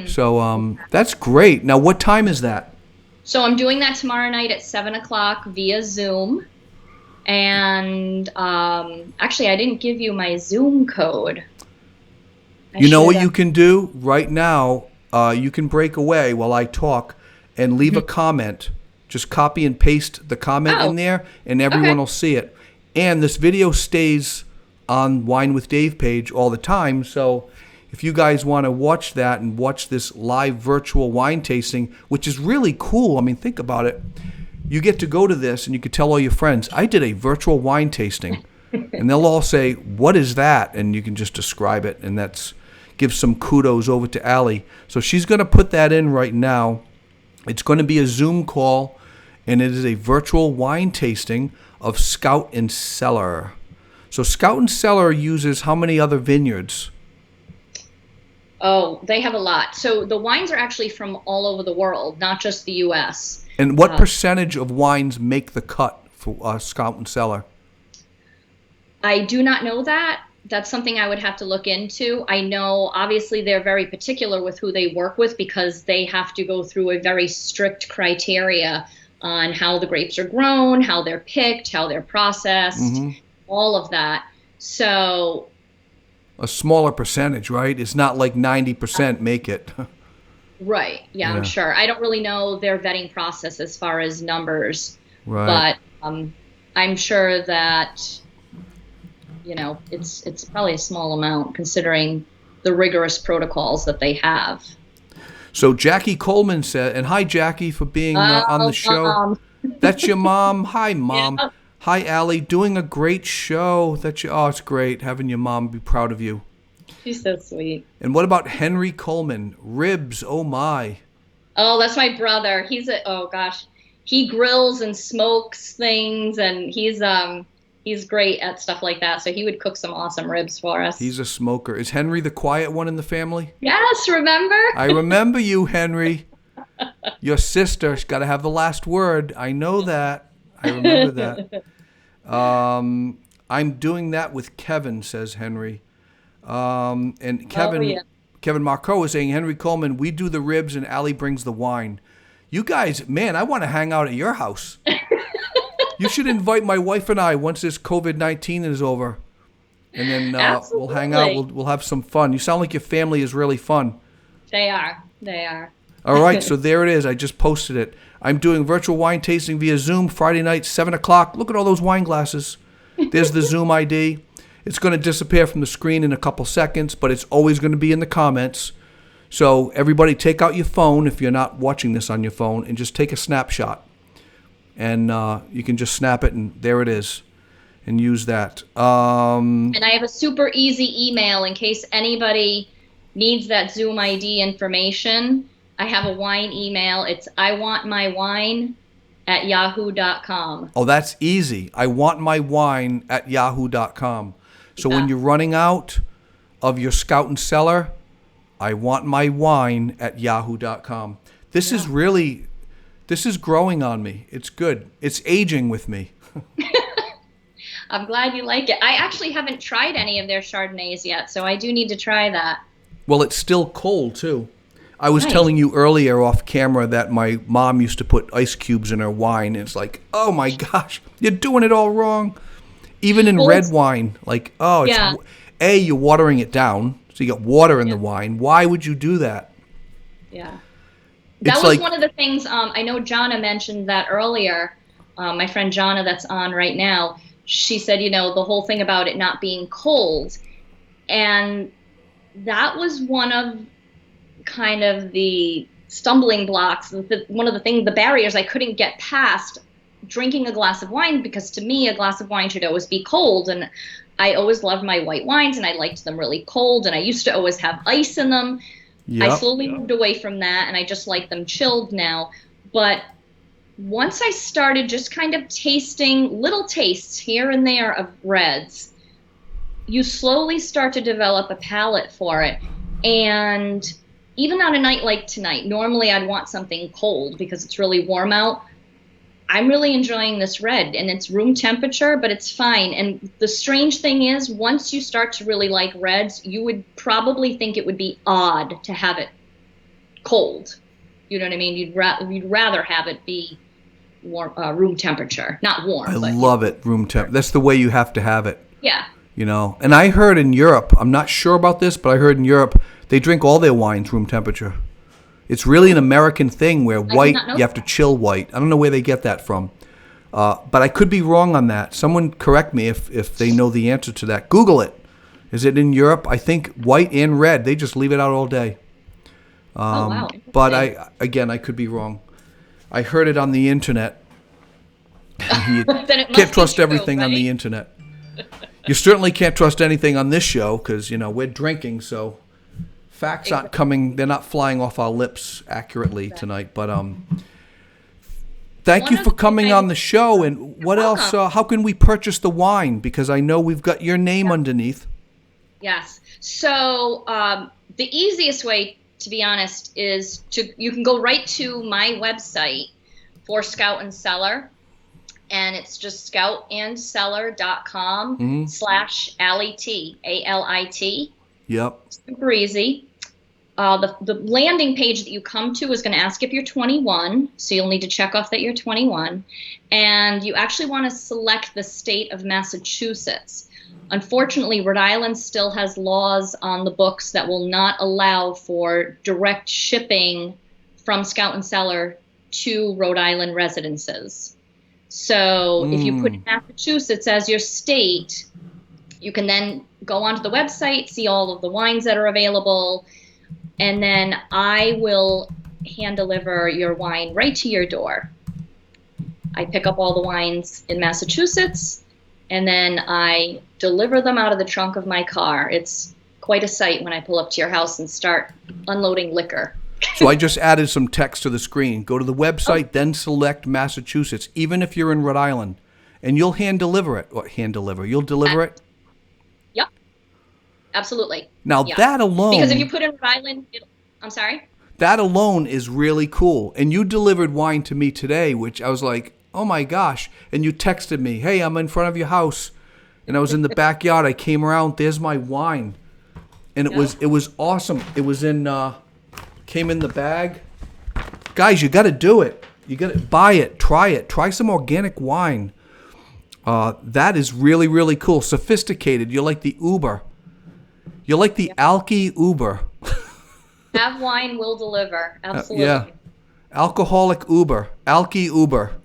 So that's great. Now, what time is that? So I'm doing that tomorrow night at 7 o'clock via Zoom. And actually, I didn't give you my Zoom code. You know what you can do right now? You can break away while I talk and leave a comment. Just copy and paste the comment in there, and everyone will see it. And this video stays on Wine with Dave page all the time. So if you guys want to watch that and watch this live virtual wine tasting, which is really cool. I mean, think about it. You get to go to this and you could tell all your friends, I did a virtual wine tasting. And they'll all say, what is that? And you can just describe it. And give some kudos over to Allie. So she's going to put that in right now. It's going to be a Zoom call. And it is a virtual wine tasting of Scout and Cellar. So Scout and Cellar uses how many other vineyards? Oh, they have a lot. So the wines are actually from all over the world, not just the U.S. And what percentage of wines make the cut for Scout and Cellar? I do not know that. That's something I would have to look into. I know, obviously, they're very particular with who they work with because they have to go through a very strict criteria on how the grapes are grown, how they're picked, how they're processed, all of that. So a smaller percentage, right? It's not like 90% make it. Right. Yeah, Yeah. I'm sure. I don't really know their vetting process as far as numbers, Right. but I'm sure that, it's probably a small amount considering the rigorous protocols that they have. So Jackie Coleman said, and hi Jackie for being on the Oh, show. Mom. That's your mom. Hi Yeah. mom. Hi Allie, doing a great show. Oh, it's great having your mom be proud of you. She's so sweet. And what about Henry Coleman? Ribs, oh my. Oh, that's my brother. Oh gosh. He grills and smokes things, and he's great at stuff like that. So he would cook some awesome ribs for us. He's a smoker. Is Henry the quiet one in the family? Yes, remember? I remember you, Henry. Your sister's got to have the last word. I know that. I remember that. I'm doing that with Kevin, says Henry. And Kevin, yeah. Kevin Marco is saying, Henry Coleman, we do the ribs and Allie brings the wine. You guys, man, I want to hang out at your house. You should invite my wife and I once this COVID-19 is over. And then we'll hang out. We'll have some fun. You sound like your family is really fun. They are. They are. All right, so there it is. I just posted it. I'm doing virtual wine tasting via Zoom Friday night, 7 o'clock. Look at all those wine glasses. There's the Zoom ID. It's going to disappear from the screen in a couple seconds, but it's always going to be in the comments. So everybody take out your phone if you're not watching this on your phone and just take a snapshot. And you can just snap it, and there it is, and use that. And I have a super easy email in case anybody needs that Zoom ID information. I have a wine email. It's iwantmywine@yahoo.com. Oh, that's easy. iwantmywine@yahoo.com. So when you're running out of your Scout Cellar, iwantmywine@yahoo.com. This is growing on me. It's good. It's aging with me. I'm glad you like it. I actually haven't tried any of their Chardonnays yet, so I do need to try that. Well, it's still cold, too. I was Nice. telling you earlier off camera that my mom used to put ice cubes in her wine. And it's like, oh, my gosh, you're doing it all wrong. Even in red wine. Like, you're watering it down, so you got water in the wine. Why would you do that? Yeah. That It's was like, one of the things, I know Jonna mentioned that earlier. My friend Jonna that's on right now, she said, the whole thing about it not being cold. And that was one of kind of the stumbling blocks, one of the things, the barriers I couldn't get past drinking a glass of wine, because to me, a glass of wine should always be cold. And I always loved my white wines, and I liked them really cold. And I used to always have ice in them. I slowly moved away from that, and I just like them chilled now. But once I started just kind of tasting little tastes here and there of reds, you slowly start to develop a palate for it. And even on a night like tonight, normally I'd want something cold because it's really warm out. I'm really enjoying this red, and it's room temperature, but it's fine. And the strange thing is, once you start to really like reds, you would probably think it would be odd to have it cold. You know what I mean? You'd rather have it be warm, room temperature, not warm. I love it, room temp. That's the way you have to have it. Yeah. And I heard in Europe, I'm not sure about this, but I heard in Europe, they drink all their wines room temperature. It's really an American thing where white, you have to chill white. I don't know where they get that from. But I could be wrong on that. Someone correct me if they know the answer to that. Google it. Is it in Europe? I think white and red, they just leave it out all day. Wow. But I could be wrong. I heard it on the internet. You can't trust everything on the internet. You certainly can't trust anything on this show because, we're drinking, so facts aren't coming, they're not flying off our lips accurately tonight. But thank you for coming on the show. And what else, how can we purchase the wine? Because I know we've got your name underneath. Yes. So the easiest way, to be honest, is you can go right to my website for Scout and Cellar. And it's just scoutandcellar.com/Alit, ALIT. Yep. Super easy. The landing page that you come to is going to ask if you're 21, so you'll need to check off that you're 21. And you actually want to select the state of Massachusetts. Unfortunately, Rhode Island still has laws on the books that will not allow for direct shipping from Scout Cellar to Rhode Island residences. So if you put in Massachusetts as your state, you can then go onto the website, see all of the wines that are available, and then I will hand deliver your wine right to your door. I pick up all the wines in Massachusetts, and then I deliver them out of the trunk of my car. It's quite a sight when I pull up to your house and start unloading liquor. So I just added some text to the screen. Go to the website, then select Massachusetts, even if you're in Rhode Island, and you'll hand deliver it. Or you'll deliver it? Yep, absolutely. Now that alone... Because if you put in Rhode Island, I'm sorry? That alone is really cool. And you delivered wine to me today, which I was like, oh my gosh. And you texted me, hey, I'm in front of your house. And I was in the backyard. I came around. There's my wine. And it was awesome. It was came in the bag. Guys, you got to do it. You got to buy it. Try some organic wine. That is really, really cool. Sophisticated. You're like the Uber. You're like the Alki Uber. Have wine, will deliver. Absolutely. Yeah. Alcoholic Uber. Alki Uber.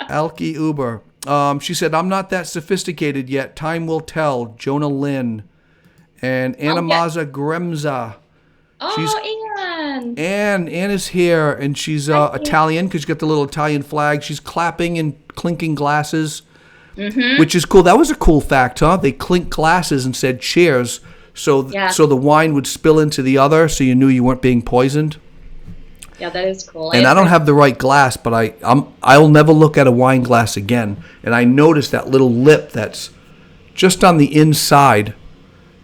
Alki Uber. She said, I'm not that sophisticated yet. Time will tell. Jonah Lynn. And Anna Maza Gremza. Anne. Anne is here, and she's Italian because she's got the little Italian flag. She's clapping and clinking glasses, which is cool. That was a cool fact, huh? They clinked glasses and said cheers, so the wine would spill into the other, so you knew you weren't being poisoned. Yeah, that is cool. And I don't have the right glass, but I'll never look at a wine glass again. And I noticed that little lip that's just on the inside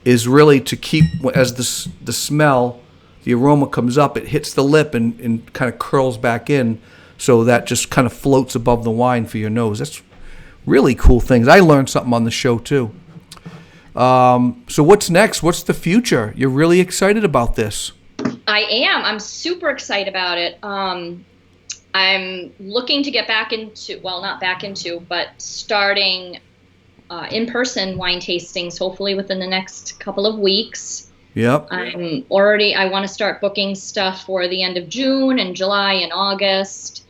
is really to keep, as the smell, the aroma comes up, it hits the lip and kind of curls back in, so that just kind of floats above the wine for your nose. That's really cool things. I learned something on the show too. So what's next? What's the future? You're really excited about this. I am. I'm super excited about it. I'm looking to get back into, well, not back into, but starting in-person wine tastings, hopefully within the next couple of weeks. Yep. I want to start booking stuff for the end of June and July and August.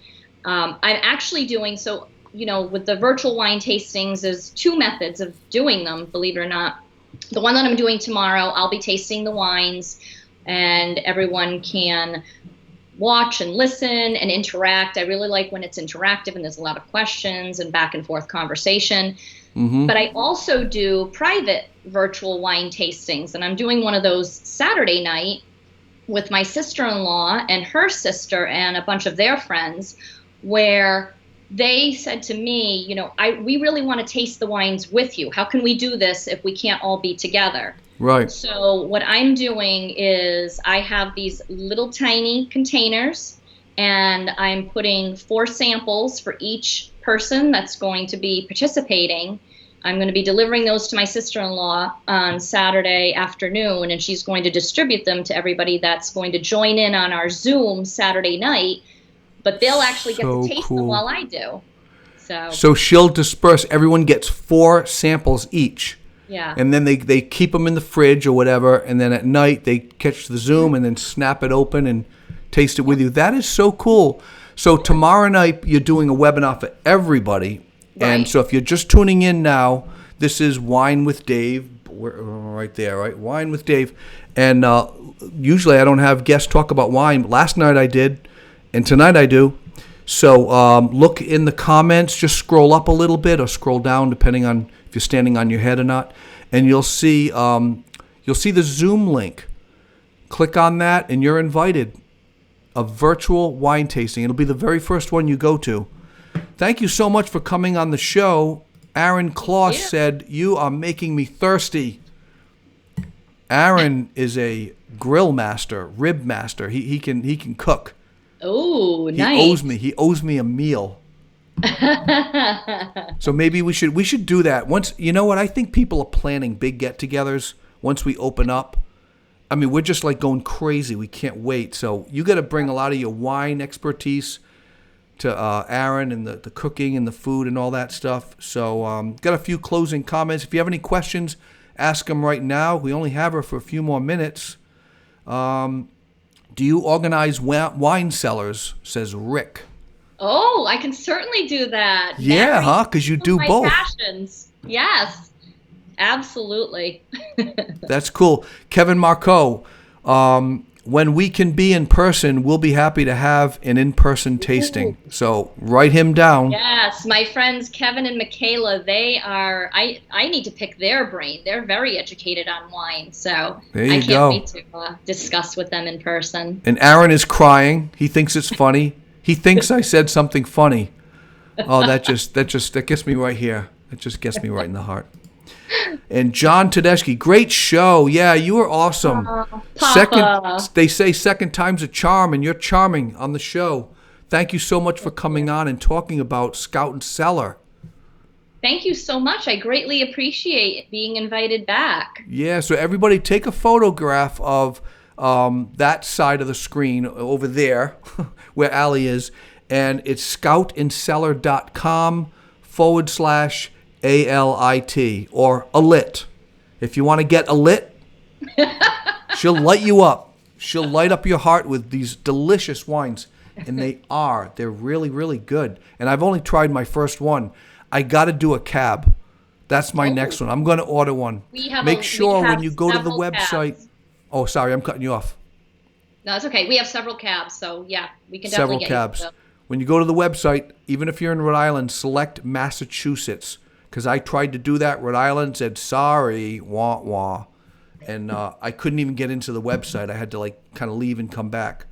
I'm actually doing, so, with the virtual wine tastings, there's two methods of doing them, believe it or not. The one that I'm doing tomorrow, I'll be tasting the wines, and everyone can watch and listen and interact. I really like when it's interactive and there's a lot of questions and back and forth conversation. But I also do private virtual wine tastings, and I'm doing one of those Saturday night with my sister-in-law and her sister and a bunch of their friends, where they said to me, we really want to taste the wines with you. How can we do this if we can't all be together? Right. So what I'm doing is I have these little tiny containers, and I'm putting 4 samples for each person that's going to be participating. I'm going to be delivering those to my sister-in-law on Saturday afternoon, and she's going to distribute them to everybody that's going to join in on our Saturday night, but they'll actually get to taste them while I do. So she'll disperse. Everyone gets 4 samples each. Yeah. And then they keep them in the fridge or whatever, and then at night they catch the Zoom and then snap it open and taste it with you. That is so cool. So tomorrow night you're doing a webinar for everybody. Right. And so if you're just tuning in now, this is Wine with Dave. We're right there, right? Wine with Dave. And usually I don't have guests talk about wine. Last night I did, and tonight I do. So look in the comments. Just scroll up a little bit or scroll down, depending on if you're standing on your head or not. And you'll see the Zoom link. Click on that, and you're invited. A virtual wine tasting. It'll be the very first one you go to. Thank you so much for coming on the show. Aaron Kloss said, you are making me thirsty. Aaron is a grill master, rib master. He can cook. Oh, nice. He owes me a meal. So maybe we should do that. Once, you know what? I think people are planning big get-togethers once we open up. I mean, we're just like going crazy. We can't wait. So you got to bring a lot of your wine expertise. to Aaron and the cooking and the food and all that stuff. So got a few closing comments. If you have any questions, ask them right now. We only have her for a few more minutes. Do you organize wine cellars, says Rick. Oh, I can certainly do that. Yeah, huh? Because you do my both. Passions. Yes, absolutely. That's cool. Kevin Marco, when we can be in person, we'll be happy to have an in-person tasting. So write him down. Yes, my friends Kevin and Michaela, they are, I need to pick their brain. They're very educated on wine, so There you I can't go. wait to discuss with them in person. And Aaron is crying. He thinks it's funny. He thinks I said something funny. Oh, that gets me right here. It just gets me right in the heart. And John Tedeschi, great show. Yeah, you were awesome. Papa. They say second time's a charm, and you're charming on the show. Thank you so much for coming on and talking about Scout Cellar. Thank you so much. I greatly appreciate being invited back. Yeah, so everybody take a photograph of that side of the screen over there where Allie is, and it's scoutandcellar.com/ALIT or alit. If you want to get alit, she'll light you up. She'll light up your heart with these delicious wines. And they're really, really good. And I've only tried my first one. I got to do a cab. That's my next one. I'm going to order one. Make sure when you go to the website. Cabs. Oh, sorry, I'm cutting you off. No, it's okay. We have several cabs, so yeah, we can Several definitely get cabs. you. When you go to the website, even if you're in Rhode Island, select Massachusetts. Because I tried to do that. Rhode Island said, sorry, wah, wah. And I couldn't even get into the website. I had to kind of leave and come back.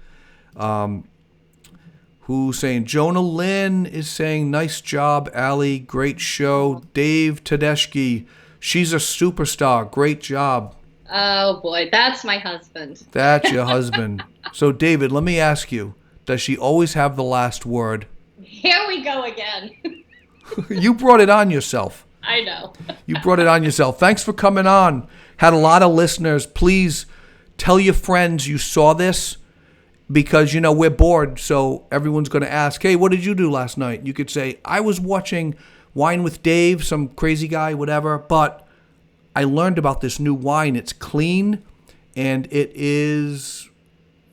Who's saying? Jonah Lynn is saying, nice job, Allie. Great show. Dave Tedeschi, she's a superstar. Great job. Oh, boy. That's my husband. That's your husband. So, David, let me ask you, does she always have the last word? Here we go again. You brought it on yourself. I know. You brought it on yourself. Thanks for coming on. Had a lot of listeners. Please tell your friends you saw this because, we're bored. So everyone's going to ask, hey, what did you do last night? You could say, I was watching Wine with Dave, some crazy guy, whatever. But I learned about this new wine. It's clean and it is,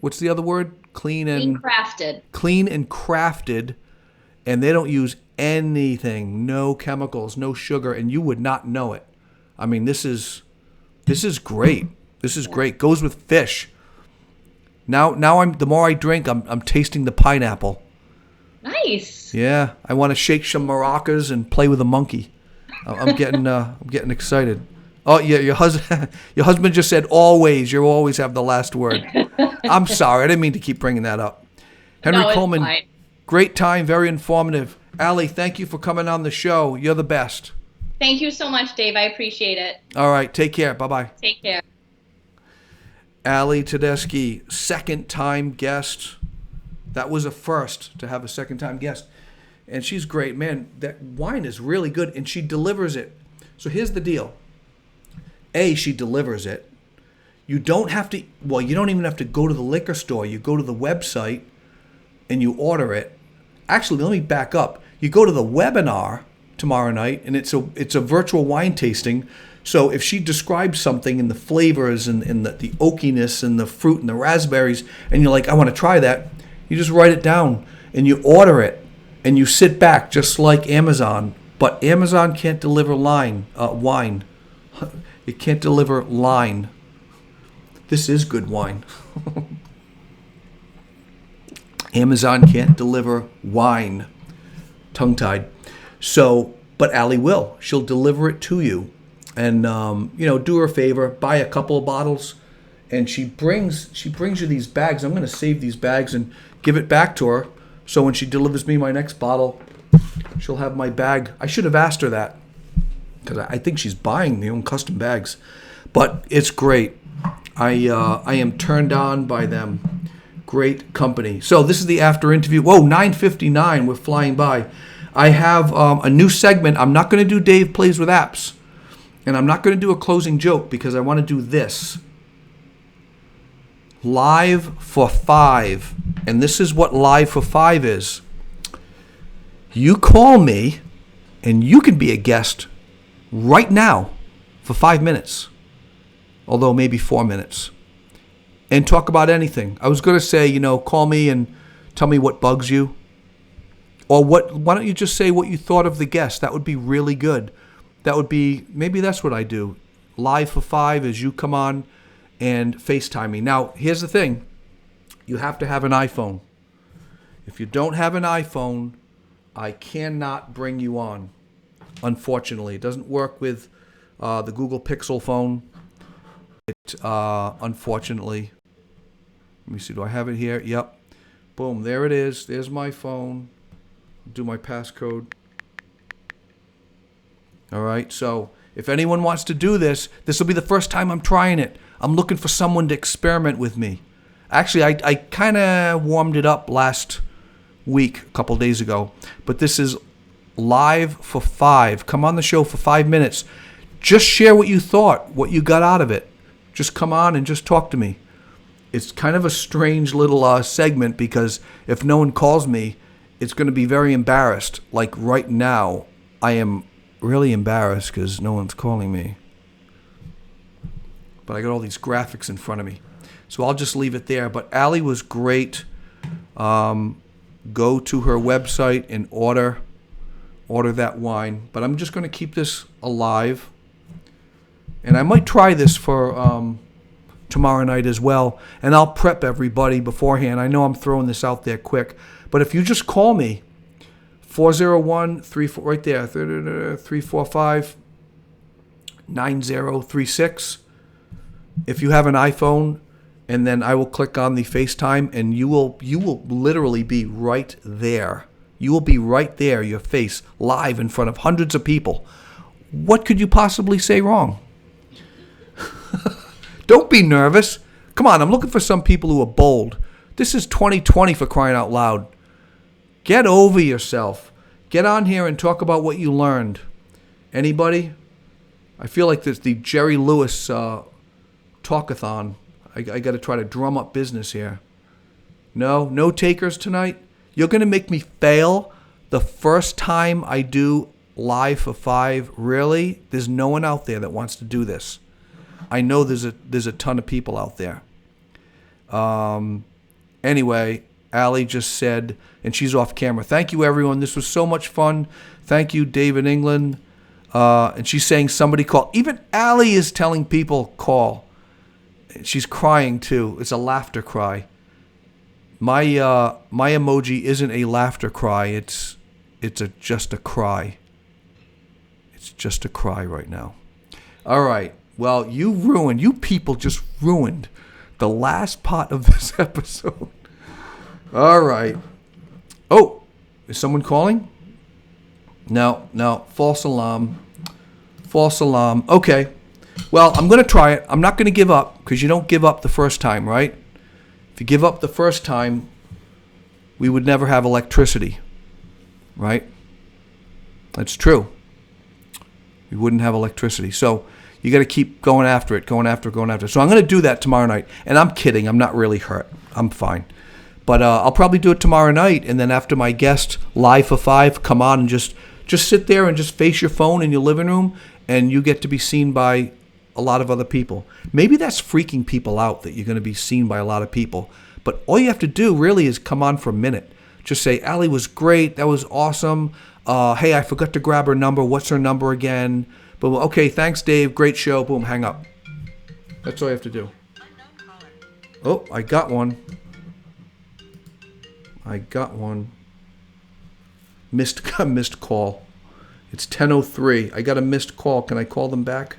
what's the other word? Clean and crafted. Clean and crafted. And they don't use anything, no chemicals, no sugar, and you would not know it. I mean, this is great. This is great. Goes with fish. Now the more I drink, I'm tasting the pineapple. Nice. Yeah, I want to shake some maracas and play with a monkey. I'm getting excited. Oh yeah, your husband just said always. You always have the last word. I'm sorry, I didn't mean to keep bringing that up. Henry Coleman. Fine. Great time, very informative. Allie, thank you for coming on the show. You're the best. Thank you so much, Dave. I appreciate it. All right, take care. Bye-bye. Take care. Allie Tedeschi, second-time guest. That was a first to have a second-time guest. And she's great. Man, that wine is really good, and she delivers it. So here's the deal. She delivers it. You don't even have to go to the liquor store. You go to the website, and you order it. Actually, let me back up. You go to the webinar tomorrow night, and it's a virtual wine tasting. So if she describes something in the flavors and the oakiness and the fruit and the raspberries, and you're like, I want to try that, you just write it down and you order it, and you sit back just like Amazon. But Amazon can't deliver wine. It can't deliver line. This is good wine. Amazon can't deliver wine. Tongue-tied. So, but Allie will. She'll deliver it to you. And, do her a favor. Buy a couple of bottles. And she brings you these bags. I'm going to save these bags and give it back to her. So when she delivers me my next bottle, she'll have my bag. I should have asked her that. Because I think she's buying their own custom bags. But it's great. I am turned on by them. Great company. So this is the after interview. Whoa, 9:59. We're flying by. I have a new segment. I'm not going to do Dave Plays with Apps. And I'm not going to do a closing joke because I want to do this. Live for 5. And this is what Live for 5 is. You call me, and you can be a guest right now for 5 minutes, although maybe 4 minutes, and talk about anything. I was going to say, call me and tell me what bugs you. Or why don't you just say what you thought of the guest? That would be really good. Maybe that's what I do. Live for 5 as you come on and FaceTime me. Now, here's the thing. You have to have an iPhone. If you don't have an iPhone, I cannot bring you on, unfortunately. It doesn't work with the Google Pixel phone. Unfortunately. Let me see, do I have it here? Yep. Boom, there it is. There's my phone. Do my passcode. All right, so if anyone wants to do this will be the first time I'm trying it. I'm looking for someone to experiment with me. Actually, I kind of warmed it up last week, a couple days ago. But this is live for 5. Come on the show for 5 minutes. Just share what you thought, what you got out of it. Just come on and just talk to me. It's kind of a strange little segment because if no one calls me, it's going to be very embarrassed. Like right now, I am really embarrassed because no one's calling me. But I got all these graphics in front of me. So I'll just leave it there. But Allie was great. Go to her website and order that wine. But I'm just going to keep this alive. And I might try this for tomorrow night as well. And I'll prep everybody beforehand. I know I'm throwing this out there quick. But if you just call me, 401-34, right there, 345-9036. If you have an iPhone, and then I will click on the FaceTime, and you will literally be right there. You will be right there, your face, live in front of hundreds of people. What could you possibly say wrong? Don't be nervous. Come on, I'm looking for some people who are bold. This is 2020 for crying out loud. Get over yourself. Get on here and talk about what you learned. Anybody? I feel like there's the Jerry Lewis talkathon. I got to try to drum up business here. No takers tonight? You're going to make me fail the first time I do live for 5? Really? There's no one out there that wants to do this. I know there's a ton of people out there. Anyway, Allie just said, and she's off camera, thank you, everyone. This was so much fun. Thank you, David England. And she's saying somebody call. Even Allie is telling people call. She's crying, too. It's a laughter cry. My emoji isn't a laughter cry. It's just a cry. It's just a cry right now. All right. Well, you people just ruined the last part of this episode. All right. Oh, is someone calling? No. False alarm. Okay. Well, I'm going to try it. I'm not going to give up because you don't give up the first time, right? If you give up the first time, we would never have electricity, right? That's true. We wouldn't have electricity. So you got to keep going after it. So I'm going to do that tomorrow night. And I'm kidding. I'm not really hurt. I'm fine. But I'll probably do it tomorrow night. And then after my guest, live for 5, come on and just sit there and just face your phone in your living room. And you get to be seen by a lot of other people. Maybe that's freaking people out that you're going to be seen by a lot of people. But all you have to do really is come on for a minute. Just say, Allie was great. That was awesome. Hey, I forgot to grab her number. What's her number again? Boom. Okay, thanks, Dave. Great show. Boom, hang up. That's all you have to do. Oh, I got one. Missed call. It's 10:03. I got a missed call. Can I call them back?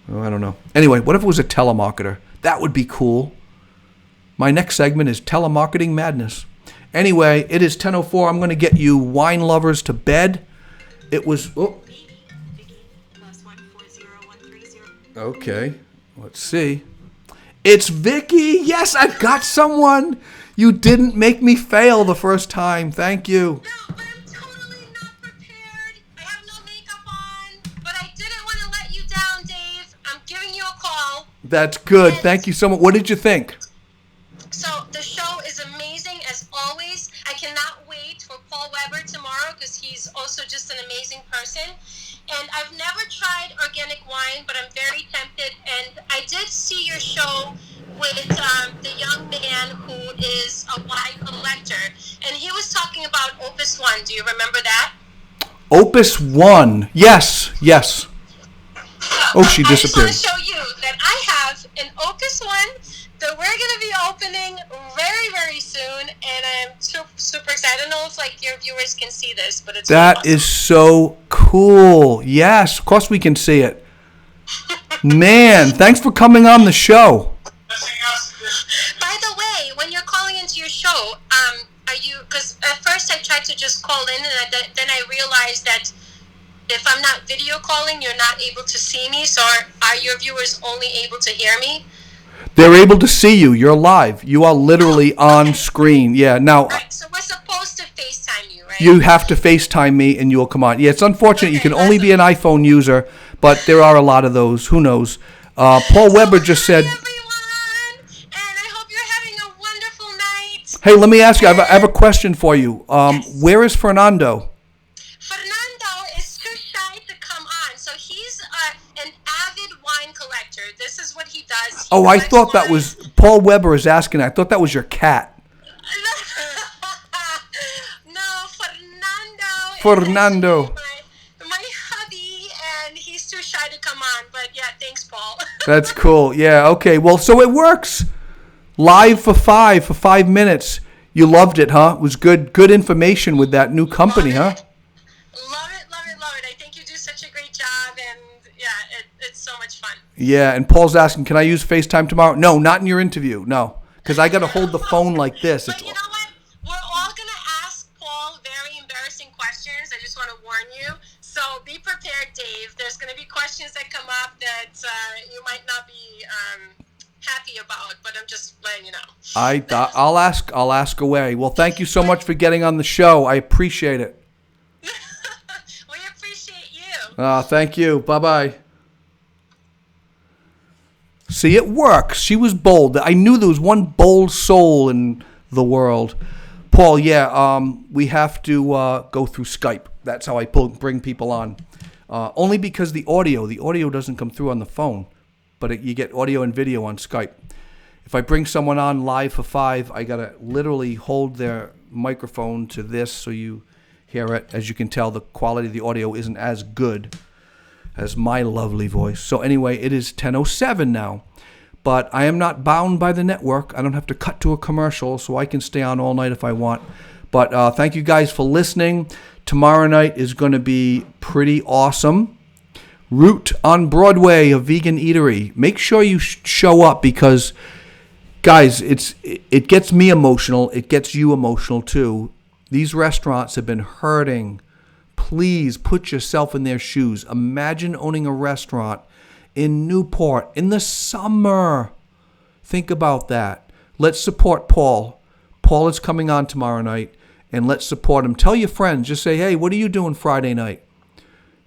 Oh, I don't know. Anyway, what if it was a telemarketer? That would be cool. My next segment is telemarketing madness. Anyway, it is 10:04. I'm going to get you wine lovers to bed. It was... Oh. Okay, let's see. It's Vicky. Yes, I've got someone. You didn't make me fail the first time. Thank you. No, but I'm totally not prepared. I have no makeup on, but I didn't want to let you down, Dave. I'm giving you a call. That's good. Thank you so much. What did you think? So the show is amazing as always. I cannot wait for Paul Weber tomorrow because he's also just an amazing person. And I've never tried organic wine, but I'm very tempted. And I did see your show with the young man who is a wine collector, and he was talking about Opus One. Do you remember that? Opus One. Yes. Oh, she disappeared. I just want to show you that I have an Opus One that we're going to be opening very, very soon, and I'm super excited. I don't know if like your viewers can see this, but it's that really awesome. Is so cool. Yes, of course we can see it. Man, thanks for coming on the show. By the way, when you're calling into your show, are you? Because at first I tried to just call in, and then I realized that if I'm not video calling, you're not able to see me. So are your viewers only able to hear me? They're able to see you. You're live. You are literally on screen. Yeah. Now. Right, so we're supposed to FaceTime you, right? You have to FaceTime me, and you will come on. Yeah, it's unfortunate. You can only be an iPhone user, but there are a lot of those. Who knows? Paul Weber just said. Hi, everyone, and I hope you're having a wonderful night. Hey, let me ask you. I have a question for you. Yes. Where is Fernando? Fernando is too shy to come on, so he's an avid wine collector. This is what he does. Oh, I thought that was Paul Weber is asking. I thought that was your cat. No, Fernando. Fernando. Is my hubby, and he's too shy to come on. But yeah, thanks, Paul. That's cool. Yeah. Okay. Well, so it works. Live for 5 minutes. You loved it, huh? It was good information with that new company, huh? Love it. I think you do such a great job, and yeah, it's so much fun. Yeah, and Paul's asking, can I use FaceTime tomorrow? No, not in your interview. No, because I got to hold the phone like this. But you know what? We're all going to ask Paul very embarrassing questions. I just want to warn you. So be prepared, Dave. There's going to be questions that come up that you might not be happy about, but I'm just letting you know. I'll ask away. Well, thank you so much for getting on the show. I appreciate it. We appreciate you. Thank you. Bye-bye. See, it works. She was bold. I knew there was one bold soul in the world. Paul, yeah, we have to go through Skype. That's how I bring people on. Only because the audio doesn't come through on the phone, but you get audio and video on Skype. If I bring someone on live for 5, I got to literally hold their microphone to this so you hear it. As you can tell, the quality of the audio isn't as good as my lovely voice. So anyway, it is 10:07 now. But I am not bound by the network. I don't have to cut to a commercial, so I can stay on all night if I want. But thank you guys for listening. Tomorrow night is going to be pretty awesome. Root on Broadway, a vegan eatery. Make sure you show up because, guys, it gets me emotional. It gets you emotional too. These restaurants have been hurting. Please put yourself in their shoes. Imagine owning a restaurant in Newport in the summer. Think about that. Let's support Paul. Paul is coming on tomorrow night, and let's support him. Tell your friends. Just say, hey, what are you doing Friday night?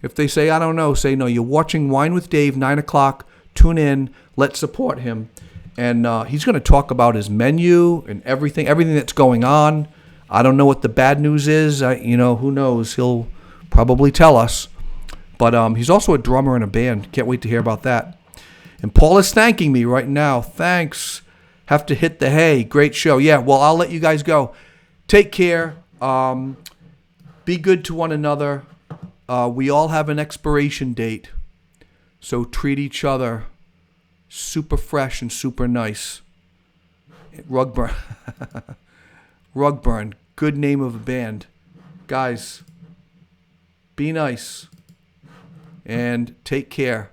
If they say, I don't know, say, no, you're watching Wine with Dave, 9 o'clock. Tune in. Let's support him. And he's going to talk about his menu and everything that's going on. I don't know what the bad news is. Who knows? He'll probably tell us. But he's also a drummer in a band. Can't wait to hear about that. And Paul is thanking me right now. Thanks. Have to hit the hay. Great show. Yeah, well, I'll let you guys go. Take care. Be good to one another. We all have an expiration date. So treat each other super fresh and super nice. Rugburn. Rugburn. Good name of a band. Guys, be nice. And take care.